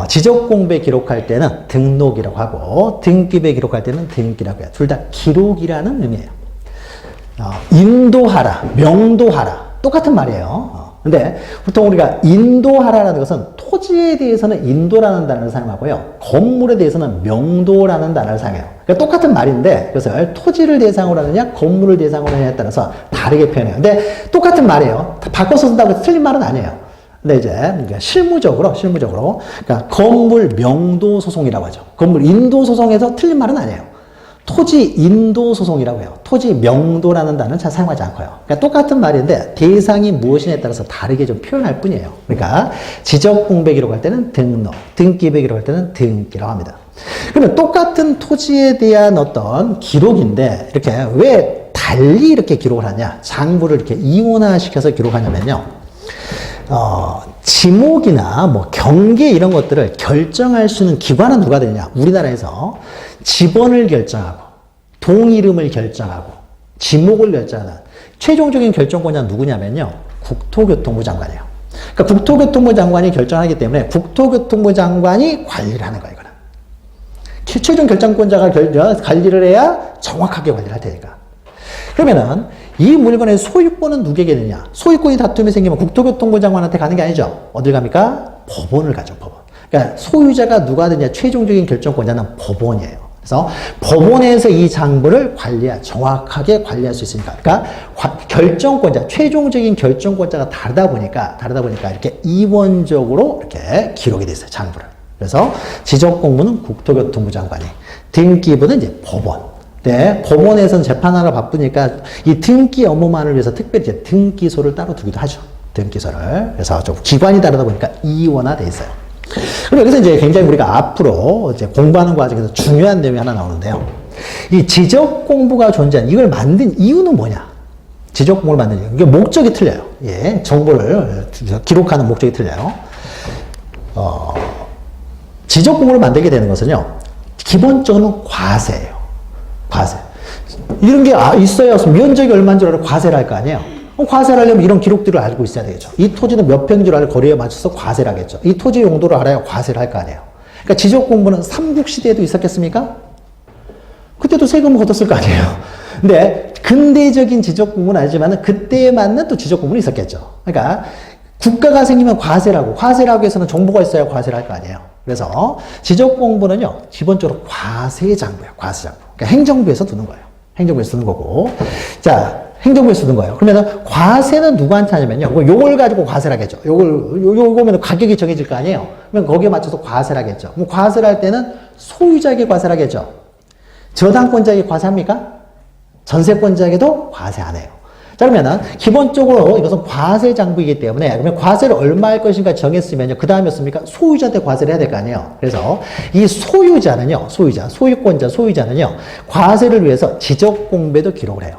지적 공부에 기록할 때는 등록이라고 하고 등기부에 기록할 때는 등기라고 해요. 둘 다 기록이라는 의미예요. 인도하라, 명도하라 똑같은 말이에요. 근데 보통 우리가 인도하라는 것은 토지에 대해서는 인도라는 단어를 사용하고요. 건물에 대해서는 명도라는 단어를 사용해요. 그러니까 똑같은 말인데 그것을 토지를 대상으로 하느냐 건물을 대상으로 하느냐에 따라서 다르게 표현해요. 근데 똑같은 말이에요. 바꿔서 쓴다고 해서 틀린 말은 아니에요. 근데 이제 실무적으로 그러니까 건물 명도 소송이라고 하죠. 건물 인도 소송에서 틀린 말은 아니에요. 토지 인도 소송이라고 해요. 토지 명도라는 단어는 잘 사용하지 않고요. 그러니까 똑같은 말인데 대상이 무엇이냐에 따라서 다르게 좀 표현할 뿐이에요. 그러니까 지적 공부에 기록할 때는 등록, 등기부에 기록할 때는 등기라고 합니다. 그러면 똑같은 토지에 대한 어떤 기록인데 이렇게 왜 달리 이렇게 기록을 하냐? 장부를 이렇게 이원화시켜서 기록하냐면요. 지목이나 뭐 경계 이런 것들을 결정할 수 있는 기관은 누가 되느냐? 우리나라에서 지번을 결정하고 동 이름을 결정하고 지목을 결정하는 최종적인 결정권자는 누구냐면요. 국토교통부 장관이에요. 그러니까 국토교통부 장관이 결정하기 때문에 국토교통부 장관이 관리를 하는 거예요. 이거는. 최종 결정권자가 관리를 해야 정확하게 관리를 할 테니까. 그러면은 이 물건의 소유권은 누구에게 되느냐? 소유권이 다툼이 생기면 국토교통부 장관한테 가는 게 아니죠. 어딜 갑니까? 법원을 가죠. 법원. 그러니까 소유자가 누가 되냐? 최종적인 결정권자는 법원이에요. 그래서 법원에서 이 장부를 정확하게 관리할 수 있으니까. 그러니까 결정권자, 최종적인 결정권자가 다르다 보니까 이렇게 이원적으로 이렇게 기록이 돼 있어요. 장부를. 그래서 지적공부는 국토교통부 장관이, 등기부는 이제 법원. 네, 법원에서는 재판하러 바쁘니까 이 등기 업무만을 위해서 특별히 이제 등기소를 따로 두기도 하죠. 등기소를. 그래서 좀 기관이 다르다 보니까 이원화돼 있어요. 그리고 여기서 이제 굉장히 우리가 앞으로 이제 공부하는 과정에서 중요한 내용이 하나 나오는데요. 이 지적 공부가 존재한 이걸 만든 이유는 뭐냐? 지적 공부를 만든 이유. 이게 목적이 틀려요. 예, 정보를 기록하는 목적이 틀려요. 지적 공부를 만들게 되는 것은요. 기본적으로 과세예요. 과세. 이런 게 있어야 면적이 얼마인 줄 알고 과세를 할 거 아니에요. 과세를 하려면 이런 기록들을 알고 있어야 되겠죠. 이 토지는 몇 평인 줄 알고 거리에 맞춰서 과세를 하겠죠. 이 토지 용도를 알아야 과세를 할 거 아니에요. 그러니까 지적 공부는 삼국시대에도 있었겠습니까? 그때도 세금을 걷었을 거 아니에요. 근데 근대적인 지적 공부는 아니지만 그때에 맞는 또 지적 공부는 있었겠죠. 그러니까 국가가 생기면 과세를 하고 위해서는 정보가 있어야 과세를 할 거 아니에요. 그래서 지적 공부는요, 기본적으로 과세 장부예요. 과세 장부. 그러니까 행정부에서 두는 거예요. 행정부에서 두는 거고. 자, 행정부에서 두는 거예요. 그러면 과세는 누구한테 하냐면요. 요걸 가지고 과세를 하겠죠. 요거면 가격이 정해질 거 아니에요. 그러면 거기에 맞춰서 과세를 하겠죠. 그럼 과세를 할 때는 소유자에게 과세를 하겠죠. 저당권자에게 과세합니까? 전세권자에게도 과세 안 해요. 자, 그러면은 기본적으로 이것은 과세 장부이기 때문에 그러면 과세를 얼마 할 것인가 정했으면요. 그 다음이었습니까? 소유자한테 과세를 해야 될 거 아니에요. 그래서 이 소유자는요. 소유자는요. 과세를 위해서 지적 공부에도 기록을 해요.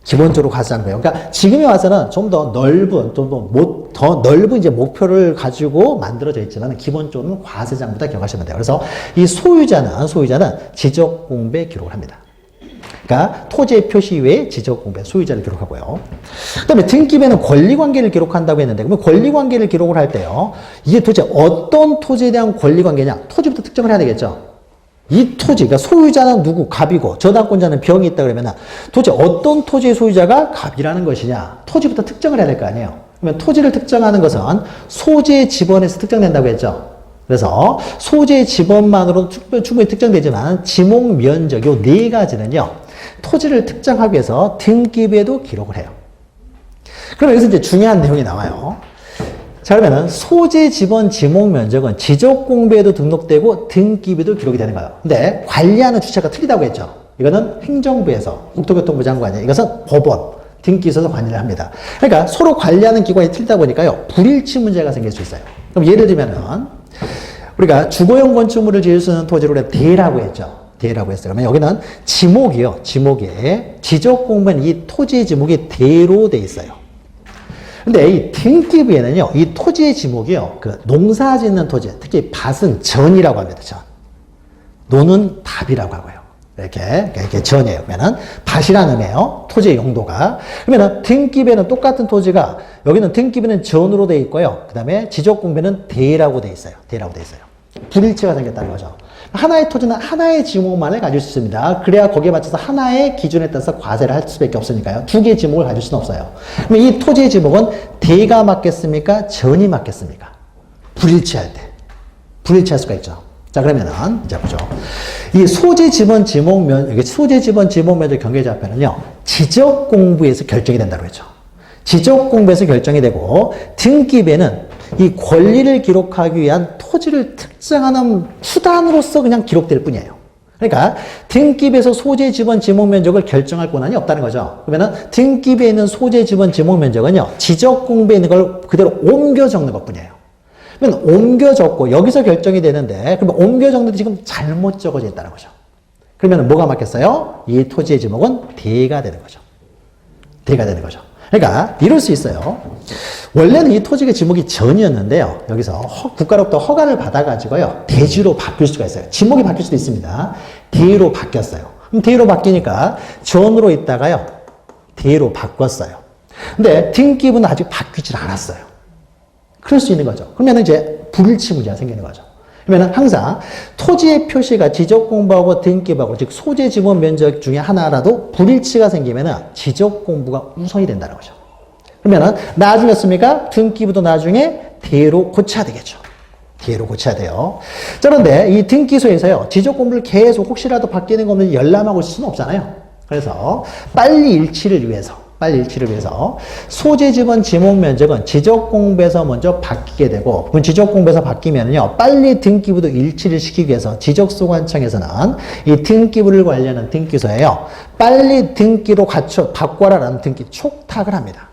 기본적으로 과세하는 거예요. 그러니까 지금에 와서는 좀 더 넓은, 더 넓은 이제 목표를 가지고 만들어져 있지만 기본적으로는 과세장부터 기억하시면 돼요. 그래서 이 소유자는 지적 공부에 기록을 합니다. 그러니까 토지의 표시 외에 지적 공부에 소유자를 기록하고요. 그 다음에 등기부에는 권리관계를 기록한다고 했는데 그러면 권리관계를 기록을 할 때요. 이게 도대체 어떤 토지에 대한 권리관계냐? 토지부터 특정을 해야 되겠죠. 이 토지, 그러니까 소유자는 누구? 갑이고 저당권자는 병이 있다 그러면 도대체 어떤 토지의 소유자가 갑이라는 것이냐? 토지부터 특정을 해야 될 거 아니에요. 그러면 토지를 특정하는 것은 소재 지번에서 특정된다고 했죠. 그래서 소재 지번만으로 충분히 특정되지만 지목 면적 요 네 가지는요. 토지를 특정하기 위해서 등기부에도 기록을 해요. 그럼 여기서 이제 중요한 내용이 나와요. 자, 그러면은 소재 지번 지목 면적은 지적 공부에도 등록되고 등기부에도 기록이 되는 거예요. 근데 관리하는 주체가 틀리다고 했죠. 이거는 행정부에서 국토교통부 장관이, 이것은 법원, 등기소에서 관리를 합니다. 그러니까 서로 관리하는 기관이 틀리다 보니까요. 불일치 문제가 생길 수 있어요. 그럼 예를 들면은 우리가 주거용 건축물을 지을 수 있는 토지를 우리가 대라고 했죠. 대라고 했어요. 그러면 여기는 지목이요. 지목에 지적 공부는 이 토지의 지목이 대로 돼 있어요. 근데 이 등기부에는요, 이 토지의 지목이요, 그 농사 짓는 토지, 특히 밭은 전이라고 합니다. 전. 노는 답이라고 하고요. 이렇게 전이에요. 그러면은 밭이라는 의미예요. 토지의 용도가. 그러면은 등기부에는 똑같은 토지가 여기는 등기부는 전으로 돼 있고요. 그 다음에 지적 공부는 대라고 돼 있어요. 대라고 돼 있어요. 불일치가 생겼다는 거죠. 하나의 토지는 하나의 지목만을 가질 수 있습니다. 그래야 거기에 맞춰서 하나의 기준에 따라서 과세를 할 수밖에 없으니까요. 두 개의 지목을 가질 수는 없어요. 그럼 이 토지의 지목은 대가 맞겠습니까? 전이 맞겠습니까? 불일치할 때. 불일치할 수가 있죠. 자, 그러면은, 이제 보죠. 이 소재 지번 지목면, 여기 소재 지번 지목면적 경계좌표는요, 지적 공부에서 결정이 된다고 했죠. 지적 공부에서 결정이 되고, 등기부에는 이 권리를 기록하기 위한 토지를 특정하는 수단으로서 그냥 기록될 뿐이에요. 그러니까 등기부에서 소재 지번 지목 면적을 결정할 권한이 없다는 거죠. 그러면은 등기부에 있는 소재 지번 지목 면적은요, 지적 공부에 있는 걸 그대로 옮겨 적는 것 뿐이에요. 그러면 옮겨 적고 여기서 결정이 되는데, 그러면 옮겨 적는데 지금 잘못 적어져 있다는 거죠. 그러면 뭐가 맞겠어요? 이 토지의 지목은 대가 되는 거죠. 대가 되는 거죠. 그러니까 이럴 수 있어요. 원래는 이 토지의 지목이 전이었는데요. 여기서 국가로부터 허가를 받아가지고요, 대지로 바뀔 수가 있어요. 지목이 바뀔 수도 있습니다. 대로 바뀌었어요. 그럼 대로 바뀌니까 전으로 있다가요, 대로 바꿨어요. 근데 등기부는 아직 바뀌질 않았어요. 그럴 수 있는 거죠. 그러면 이제 불일치 문제가 생기는 거죠. 그러면 항상 토지의 표시가 지적 공부하고 등기부하고, 즉 소재 지목 면적 중에 하나라도 불일치가 생기면 지적 공부가 우선이 된다는 거죠. 그러면 나중에 씁니까? 등기부도 나중에 대로 고쳐야 되겠죠. 대로 고쳐야 돼요. 자, 그런데 이 등기소에서요, 지적 공부를 계속 혹시라도 바뀌는 거 없는 열람하고 있을 수는 없잖아요. 그래서 빨리 일치를 위해서 소재 지번 지목 면적은 지적 공부에서 먼저 바뀌게 되고, 그 지적 공부에서 바뀌면요, 빨리 등기부도 일치를 시키기 위해서 지적소관청에서는 이 등기부를 관리하는 등기소에요, 빨리 등기로 바꿔라라는 등기 촉탁을 합니다.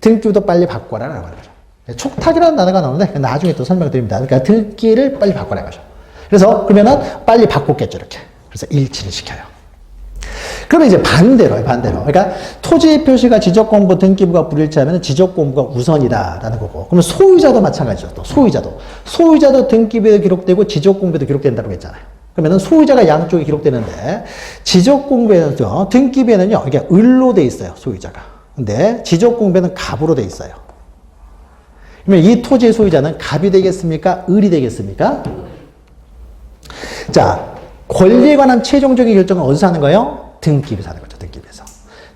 등기부도 빨리 바꿔라라고 하는 거죠. 촉탁이라는 단어가 나오는데 나중에 또 설명드립니다. 그러니까 등기를 빨리 바꿔라는 거죠. 그래서 그러면은 빨리 바꿨겠죠, 이렇게. 그래서 일치를 시켜요. 그러면 이제 반대로. 그러니까 토지 표시가 지적공부 등기부가 불일치하면 지적공부가 우선이다라는 거고. 그러면 소유자도 마찬가지죠. 또 소유자도 등기부에 기록되고 지적공부에도 기록된다고 했잖아요. 그러면 소유자가 양쪽에 기록되는데, 지적공부에는, 등기부에는요, 이게 을로 돼 있어요, 소유자가. 근데 지적공부에는 갑으로 돼 있어요. 그러면 이 토지의 소유자는 갑이 되겠습니까? 을이 되겠습니까? 자, 권리에 관한 최종적인 결정은 어디서 하는 거예요? 등기부에서 하는 거죠.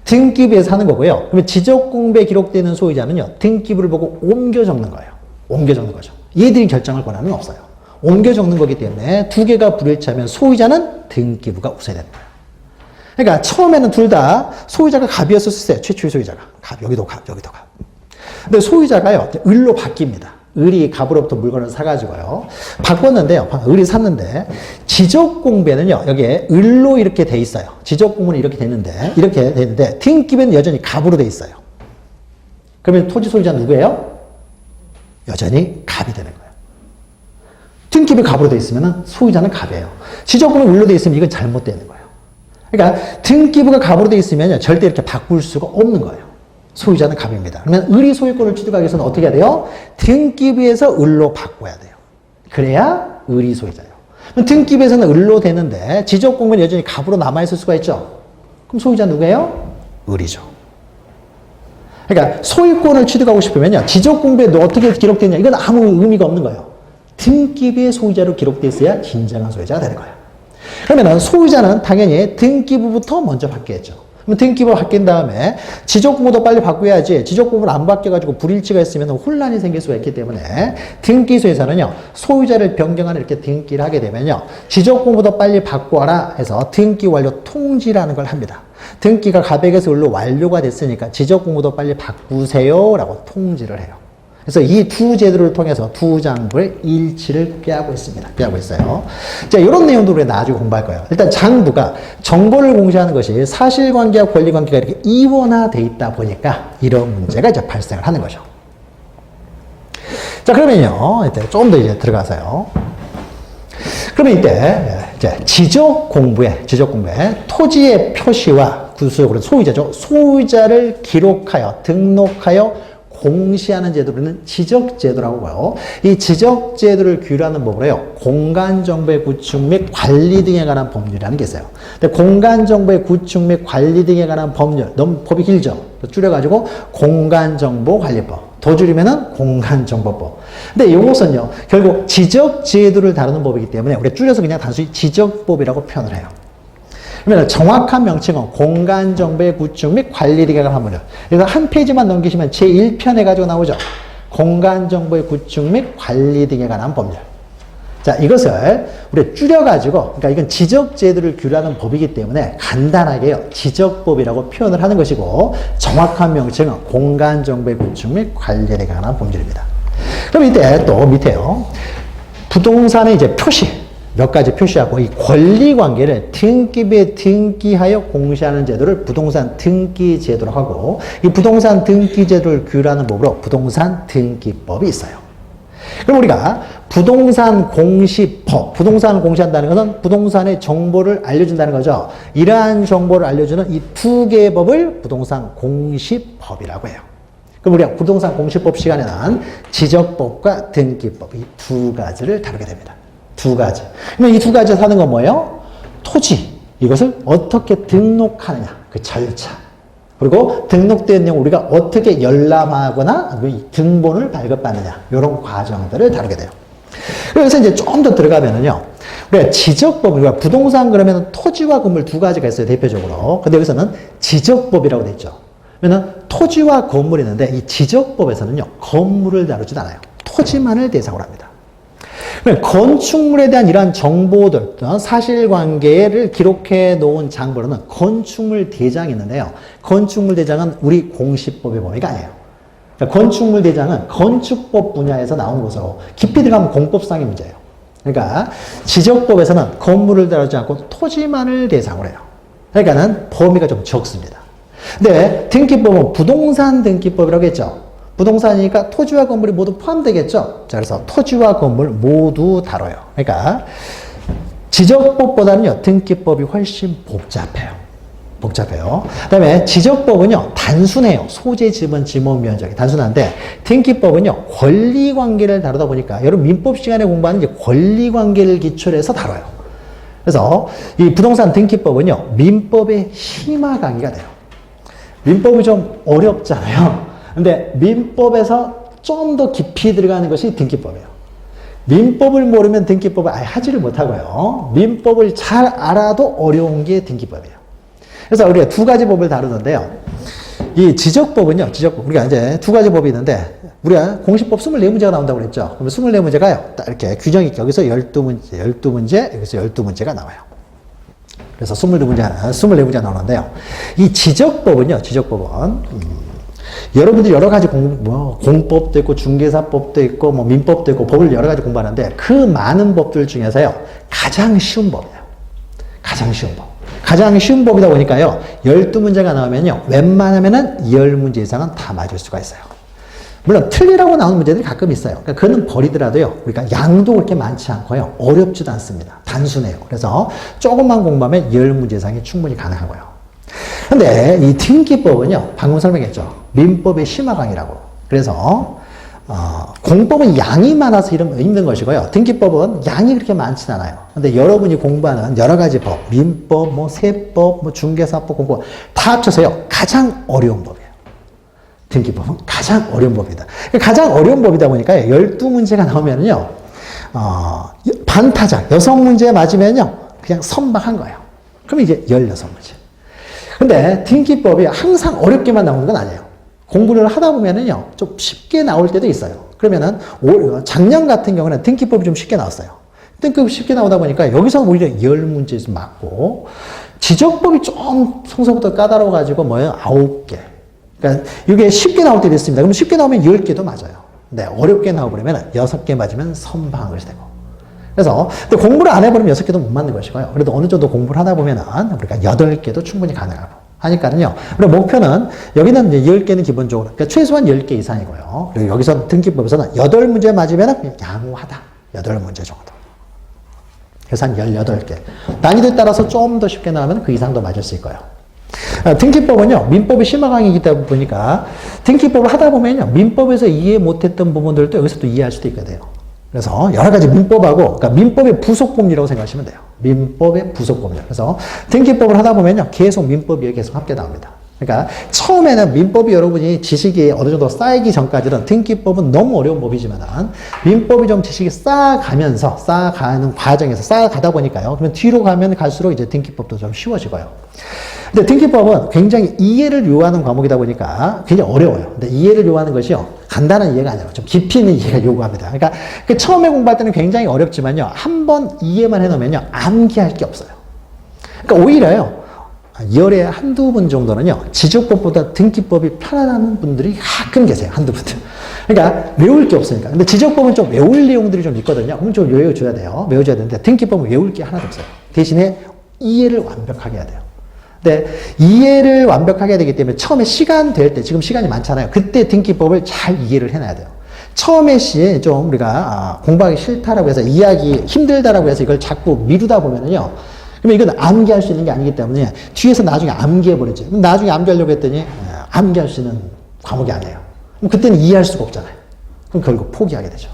등기부에서 하는 거고요. 그러면 지적공부에 기록되는 소유자는요, 등기부를 보고 옮겨 적는 거예요. 옮겨 적는 거죠. 얘들이 결정할 권한은 없어요. 옮겨 적는 거기 때문에 두 개가 불일치하면 소유자는 등기부가 우선이 되는 거예요. 그러니까 처음에는 둘 다 소유자가 갑이었었어요. 최초의 소유자가. 갑, 여기도 갑. 근데 소유자가요, 을로 바뀝니다. 을이 갑으로부터 물건을 사가지고요, 바꿨는데요, 을이 샀는데, 지적공부에는요, 여기에 을로 이렇게 돼 있어요. 지적공부는 이렇게 되는데, 등기부에는 여전히 갑으로 돼 있어요. 그러면 토지 소유자는 누구예요? 여전히 갑이 되는 거예요. 등기부에 갑으로 돼 있으면 소유자는 갑이에요. 지적공부는 을로 돼 있으면 이건 잘못되는 거예요. 그러니까 등기부가 갑으로 돼 있으면 절대 이렇게 바꿀 수가 없는 거예요. 소유자는 갑입니다. 그러면 을이 소유권을 취득하기 위해서는 어떻게 해야 돼요? 등기부에서 을로 바꿔야 돼요. 그래야 을이 소유자예요. 등기부에서는 을로 되는데 지적공부는 여전히 갑으로 남아있을 수가 있죠. 그럼 소유자 누구예요? 을이죠. 그러니까 소유권을 취득하고 싶으면요, 지적공부에 어떻게 기록되냐, 이건 아무 의미가 없는 거예요. 등기부의 소유자로 기록되어 있어야 진정한 소유자가 되는 거예요. 그러면 소유자는 당연히 등기부부터 먼저 바뀌겠죠. 그럼 등기부가 바뀐 다음에 지적공부도 빨리 바꿔야지, 지적공부를 안 바뀌어가지고 불일치가 있으면 혼란이 생길 수가 있기 때문에 등기소에서는요, 소유자를 변경하는 이렇게 등기를 하게 되면요, 지적공부도 빨리 바꿔라 해서 등기 완료 통지라는 걸 합니다. 등기가 갑에게서 을로 완료가 됐으니까 지적공부도 빨리 바꾸세요 라고 통지를 해요. 그래서 이 두 제도를 통해서 두 장부의 일치를 꾀하고 있습니다. 꾀하고 있어요. 자, 이런 내용도 우리가 나중에 공부할 거예요. 일단 장부가 정보를 공시하는 것이 사실관계와 권리관계가 이렇게 이원화되어 있다 보니까 이런 문제가 이제 발생을 하는 거죠. 자, 그러면요. 이때 좀 더 이제 들어가서요. 그러면 이때 이제 지적 공부에 토지의 표시와 구수적으로 소유자죠. 소유자를 기록하여 등록하여 공시하는 제도를 지적제도라고 봐요. 이 지적제도를 규율하는 법으로요, 공간정보의 구축 및 관리 등에 관한 법률이라는 게 있어요. 근데 공간정보의 구축 및 관리 등에 관한 법률, 너무 법이 길죠? 줄여가지고 공간정보관리법. 더 줄이면은 공간정보법. 근데 이것은요, 결국 지적제도를 다루는 법이기 때문에 우리가 줄여서 그냥 단순히 지적법이라고 표현을 해요. 그러면 정확한 명칭은 공간정보의 구축 및 관리 등에 관한 법률. 그래서 한 페이지만 넘기시면 제1편 해가지고 나오죠. 공간정보의 구축 및 관리 등에 관한 법률. 자, 이것을 우리가 줄여가지고, 그러니까 이건 지적제도를 규율하는 법이기 때문에 간단하게요, 지적법이라고 표현을 하는 것이고, 정확한 명칭은 공간정보의 구축 및 관리에 관한 법률입니다. 그럼 이때 또 밑에요, 부동산의 이제 표시, 몇 가지 표시하고 이 권리관계를 등기부에 등기하여 공시하는 제도를 부동산 등기제도라고 하고, 이 부동산 등기제도를 규율하는 법으로 부동산 등기법이 있어요. 그럼 우리가 부동산 공시법, 부동산을 공시한다는 것은 부동산의 정보를 알려준다는 거죠. 이러한 정보를 알려주는 이 두 개의 법을 부동산 공시법이라고 해요. 그럼 우리가 부동산 공시법 시간에는 지적법과 등기법, 이 두 가지를 다루게 됩니다. 두 가지. 그러면 이 두 가지에서 하는 건 뭐예요? 토지. 이것을 어떻게 등록하느냐. 그 절차. 그리고 등록된 내용 우리가 어떻게 열람하거나 등본을 발급받느냐. 이런 과정들을 다루게 돼요. 그래서 이제 좀 더 들어가면은요. 우리가 지적법, 우리가 부동산 그러면 토지와 건물 두 가지가 있어요. 대표적으로. 근데 여기서는 지적법이라고 돼 있죠. 그러면 토지와 건물이 있는데 이 지적법에서는요. 건물을 다루지도 않아요. 토지만을 대상으로 합니다. 건축물에 대한 이러한 정보들, 사실관계를 기록해 놓은 장부로는 건축물 대장이 있는데요. 건축물 대장은 우리 공시법의 범위가 아니에요. 그러니까 건축물 대장은 건축법 분야에서 나오는 것으로 깊이 들어가면 공법상의 문제예요. 그러니까 지적법에서는 건물을 다루지 않고 토지만을 대상으로 해요. 그러니까는 범위가 좀 적습니다. 근데 등기법은 부동산 등기법이라고 했죠. 부동산이니까 토지와 건물이 모두 포함되겠죠. 자, 그래서 토지와 건물 모두 다뤄요. 그러니까 지적법보다는요, 등기법이 훨씬 복잡해요. 그 다음에 지적법은요, 단순해요. 소재, 지분, 지목, 면적이 단순한데, 등기법은요, 권리관계를 다루다 보니까, 여러분 민법 시간에 공부하는 이제 권리관계를 기초로 해서 다뤄요. 그래서 이 부동산 등기법은요, 민법의 심화 강의가 돼요. 민법이 좀 어렵잖아요. 근데 민법에서 좀 더 깊이 들어가는 것이 등기법이에요. 민법을 모르면 등기법을 아예 하지를 못하고요. 민법을 잘 알아도 어려운 게 등기법이에요. 그래서 우리가 두 가지 법을 다루는데요. 이 지적법은요, 우리가 이제 두 가지 법이 있는데, 우리가 공시법 24문제가 나온다고 그랬죠. 그러면 24문제가요, 딱 이렇게 규정 있게 여기서 12문제, 여기서 12문제가 나와요. 그래서 24문제 나오는데요. 이 지적법은요, 여러분들이 여러 가지 공법도 있고, 중개사법도 있고, 민법도 있고, 법을 여러 가지 공부하는데, 그 많은 법들 중에서요, 가장 쉬운 법이에요. 가장 쉬운 법이다 보니까요, 12문제가 나오면요, 웬만하면은 10문제 이상은 다 맞을 수가 있어요. 물론, 틀리라고 나오는 문제들이 가끔 있어요. 그러니까 그는 버리더라도요, 우리가 양도 그렇게 많지 않고요, 어렵지도 않습니다. 단순해요. 그래서 조금만 공부하면 10문제 이상이 충분히 가능하고요. 근데 이 등기법은요, 방금 설명했죠. 민법의 심화 강의라고. 그래서 공법은 양이 많아서 힘든 것이고요. 등기법은 양이 그렇게 많진 않아요. 근데 여러분이 공부하는 여러 가지 법, 민법, 세법, 중개사법 공부 다 합쳐서요, 가장 어려운 법이에요. 등기법은 가장 어려운 법이다. 가장 어려운 법이다 보니까 12문제가 나오면요, 반타작, 여성 문제 맞으면요, 그냥 선박한 거예요. 그럼 이제 16문제. 근데 등기법이 항상 어렵게만 나오는 건 아니에요. 공부를 하다 보면은요, 좀 쉽게 나올 때도 있어요. 그러면은, 작년 같은 경우는 등기법이 좀 쉽게 나왔어요. 등기법이 쉽게 나오다 보니까 여기서 오히려 10문제 맞고, 지적법이 좀 성서부터 까다로워가지고 9개. 그러니까 이게 쉽게 나올 때도 있습니다. 그럼 쉽게 나오면 10개도 맞아요. 네, 어렵게 나오버리면 6개 맞으면 선방한 것이 되고. 그래서 근데 공부를 안 해버리면 6개도 못 맞는 것이고요. 그래도 어느 정도 공부를 하다 보면은 우리가 8개도 충분히 가능하고. 하니까는요. 그리고 목표는 여기는 이제 10개는 기본적으로, 그러니까 최소한 10개 이상이고요. 그리고 여기서 등기법에서는 8문제 맞으면 그냥 양호하다. 8문제 정도. 그래서 한 18개. 난이도에 따라서 좀 더 쉽게 나오면 그 이상도 맞을 수 있고요. 등기법은요, 민법이 심화 강의이다 보니까 등기법을 하다 보면요, 민법에서 이해 못했던 부분들도 여기서 또 이해할 수도 있게 돼요. 그래서 여러 가지 민법하고, 그러니까 민법의 부속법리라고 생각하시면 돼요. 민법의 부속법리. 그래서 등기법을 하다 보면요, 계속 민법이 계속 함께 나옵니다. 그러니까 처음에는 민법이 여러분이 지식이 어느 정도 쌓이기 전까지는 등기법은 너무 어려운 법이지만 민법이 좀 지식이 쌓아가면서 쌓아가는 과정에서 쌓아가다 보니까요. 그러면 뒤로 가면 갈수록 이제 등기법도 좀 쉬워지고요. 근데 등기법은 굉장히 이해를 요하는 과목이다 보니까 굉장히 어려워요. 근데 이해를 요하는 것이요, 간단한 이해가 아니라 좀 깊이 있는 이해가 요구합니다. 그러니까 처음에 공부할 때는 굉장히 어렵지만요, 한번 이해만 해놓으면요, 암기할 게 없어요. 그러니까 오히려요, 열에 한두 분 정도는요, 지적법보다 등기법이 편안한 분들이 가끔 계세요. 한두 분들. 그러니까 외울 게 없으니까. 근데 지적법은 좀 외울 내용들이 좀 있거든요. 그럼 좀 외워줘야 돼요. 외워줘야 되는데 등기법은 외울 게 하나도 없어요. 대신에 이해를 완벽하게 해야 돼요. 근데 이해를 완벽하게 해야 되기 때문에 처음에 시간 될 때, 지금 시간이 많잖아요. 그때 등기법을 잘 이해를 해놔야 돼요. 처음에 시에 좀 우리가 공부하기 싫다라고 해서 이해하기 힘들다라고 해서 이걸 자꾸 미루다 보면은요, 그러면 이건 암기할 수 있는 게 아니기 때문에 뒤에서 나중에 암기해버리지. 나중에 암기하려고 했더니 암기할 수 있는 과목이 아니에요. 그럼 그때는 이해할 수가 없잖아요. 그럼 결국 포기하게 되죠.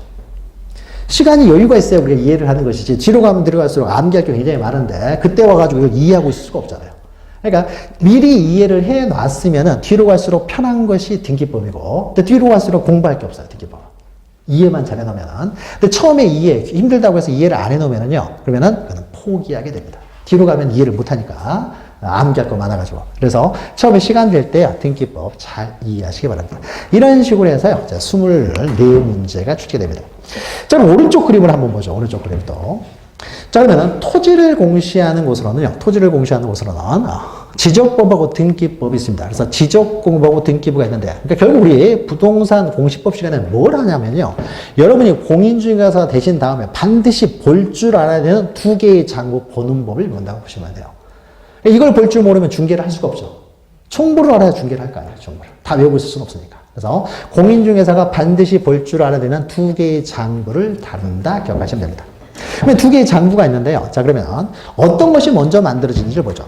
시간이 여유가 있어야 우리가 이해를 하는 것이지, 뒤로 가면 들어갈수록 암기할 게 굉장히 많은데 그때 와가지고 이걸 이해하고 있을 수가 없잖아요. 그러니까 미리 이해를 해놨으면 뒤로 갈수록 편한 것이 등기법이고, 근데 뒤로 갈수록 공부할 게 없어요, 등기법. 이해만 잘 해놓으면. 근데 처음에 이해, 힘들다고 해서 이해를 안 해놓으면요, 그러면은 그는 포기하게 됩니다. 뒤로 가면 이해를 못하니까 암기할 거 많아가지고. 그래서 처음에 시간 될 때 등기법 잘 이해하시기 바랍니다. 이런 식으로 해서요, 24문제가 출제됩니다. 자, 그럼 오른쪽 그림을 한번 보죠. 오른쪽 그림도. 자, 그러면은 토지를 공시하는 곳으로는요, 지적법하고 등기법이 있습니다. 그래서 지적공부하고 등기부가 있는데, 그러니까 결국 우리 부동산 공시법 시간에 뭘 하냐면요, 여러분이 공인중개사 되신 다음에 반드시 볼 줄 알아야 되는 2개의 장부 보는 법을 배운다고 보시면 돼요. 이걸 볼 줄 모르면 중개를 할 수가 없죠. 총부를 알아야 중개를 할 거 아니에요, 총부를. 다 외우고 있을 수는 없으니까. 그래서 공인중개사가 반드시 볼 줄 알아야 되는 2개의 장부를 다룬다 기억하시면 됩니다. 그러면 2개의 장부가 있는데요. 자, 그러면 어떤 것이 먼저 만들어지는지를 보죠.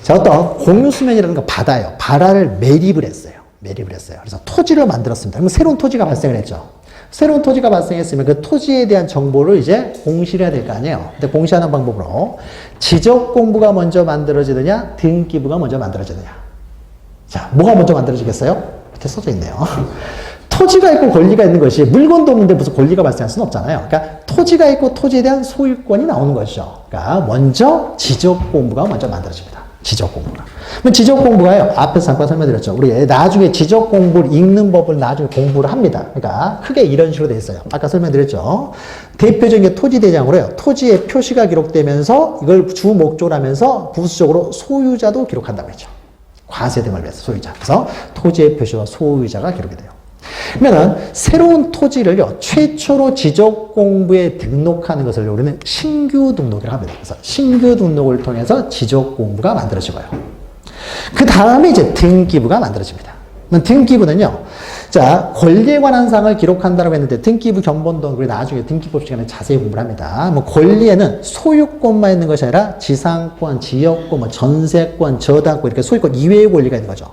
자, 어떤 공유수면이라는 거 바다를 매립을 했어요. 그래서 토지를 만들었습니다. 그럼 새로운 토지가 발생을 했죠. 새로운 토지가 발생했으면 그 토지에 대한 정보를 이제 공시를 해야 될 거 아니에요. 근데 공시하는 방법으로 지적공부가 먼저 만들어지느냐, 등기부가 먼저 만들어지느냐. 자, 뭐가 먼저 만들어지겠어요? 밑에 써져 있네요. 토지가 있고 권리가 있는 것이, 물건도 없는데 무슨 권리가 발생할 수는 없잖아요. 그러니까 토지가 있고 토지에 대한 소유권이 나오는 것이죠. 그러니까 먼저 지적공부가 먼저 만들어집니다. 지적공부가. 그럼 지적공부가요, 앞에서 잠깐 설명드렸죠. 우리 나중에 지적공부를 읽는 법을 나중에 공부를 합니다. 그러니까 크게 이런 식으로 되어 있어요. 아까 설명드렸죠. 대표적인 게 토지대장으로요, 토지의 표시가 기록되면서 이걸 주 목적으로 하면서 부수적으로 소유자도 기록한다고 했죠. 과세됨을 위해서 소유자. 그래서 토지의 표시와 소유자가 기록이 돼요. 그러면은 새로운 토지를요, 최초로 지적공부에 등록하는 것을 우리는 신규 등록이라고 합니다. 그래서 신규 등록을 통해서 지적공부가 만들어지고요. 그 다음에 이제 등기부가 만들어집니다. 등기부는요, 자, 권리에 관한 사항을 기록한다고 했는데 등기부 견본도 우리 나중에 등기법 시간에 자세히 공부를 합니다. 권리에는 소유권만 있는 것이 아니라 지상권, 지역권, 전세권, 저당권 이렇게 소유권 이외의 권리가 있는 거죠.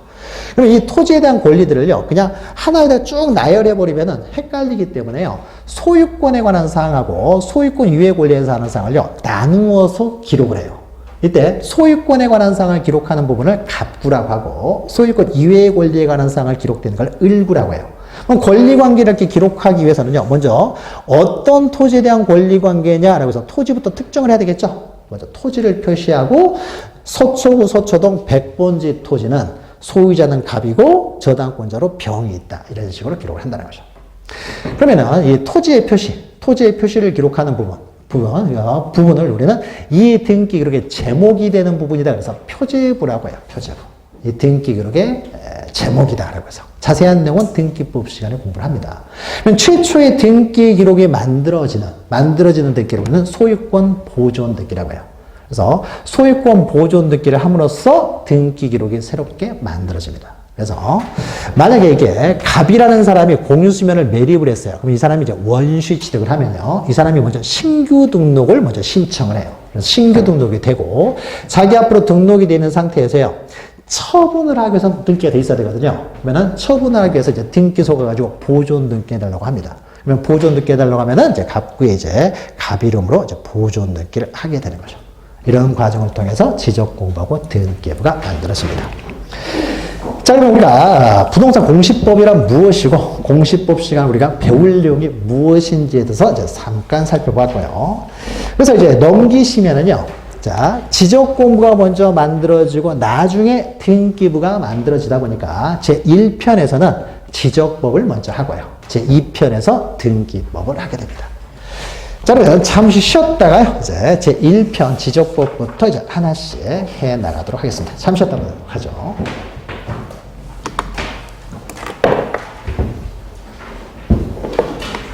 그럼 이 토지에 대한 권리들을요, 그냥 하나에다 쭉 나열해버리면 헷갈리기 때문에요, 소유권에 관한 사항하고 소유권 이외의 권리에 관한 사항을요, 나누어서 기록을 해요. 이때 소유권에 관한 사항을 기록하는 부분을 갑구라고 하고, 소유권 이외의 권리에 관한 사항을 기록되는 걸 을구라고 해요. 그럼 권리관계를 이렇게 기록하기 위해서는요, 먼저 어떤 토지에 대한 권리관계냐라고 해서 토지부터 특정을 해야 되겠죠. 먼저 토지를 표시하고, 서초구 서초동 100번지 토지는 소유자는 갑이고 저당권자로 병이 있다. 이런 식으로 기록을 한다는 거죠. 그러면은 이 토지의 표시를 기록하는 부분을 우리는 이 등기 기록의 제목이 되는 부분이다. 그래서 표제부라고 해요. 표제부. 이 등기 기록의 제목이다라고 해서 자세한 내용은 등기법 시간에 공부를 합니다. 그럼 최초의 등기 기록이 만들어지는 등기 기록은 소유권 보존 등기라고 해요. 그래서 소유권 보존 등기를 함으로써 등기 기록이 새롭게 만들어집니다. 그래서 만약에 이게 갑이라는 사람이 공유수면을 매립을 했어요. 그럼 이 사람이 이제 원시 취득을 하면요. 이 사람이 먼저 신규 등록을 먼저 신청을 해요. 그래서 신규 등록이 되고 자기 앞으로 등록이 되는 상태에서요. 처분을 하기 위해서 등기가 돼 있어야 되거든요. 그러면은 처분을 하기 위해서 이제 등기소가 가지고 보존 등기해달라고 합니다. 그러면 보존 등기해달라고 하면은 이제 갑구에 이제 갑 이름으로 이제 보존 등기를 하게 되는 거죠. 이런 과정을 통해서 지적공부하고 등기부가 만들어집니다. 자, 그럼 우리가 부동산 공시법이란 무엇이고 공시법 시간 우리가 배울 내용이 무엇인지에 대해서 이제 잠깐 살펴봤고요. 그래서 이제 넘기시면은요. 자, 지적공부가 먼저 만들어지고 나중에 등기부가 만들어지다 보니까 제1편에서는 지적법을 먼저 하고요. 제2편에서 등기법을 하게 됩니다. 자, 그러면 잠시 쉬었다가요. 이제 제1편 지적법부터 이제 하나씩 해 나가도록 하겠습니다. 잠시 쉬었다 가도록 하죠.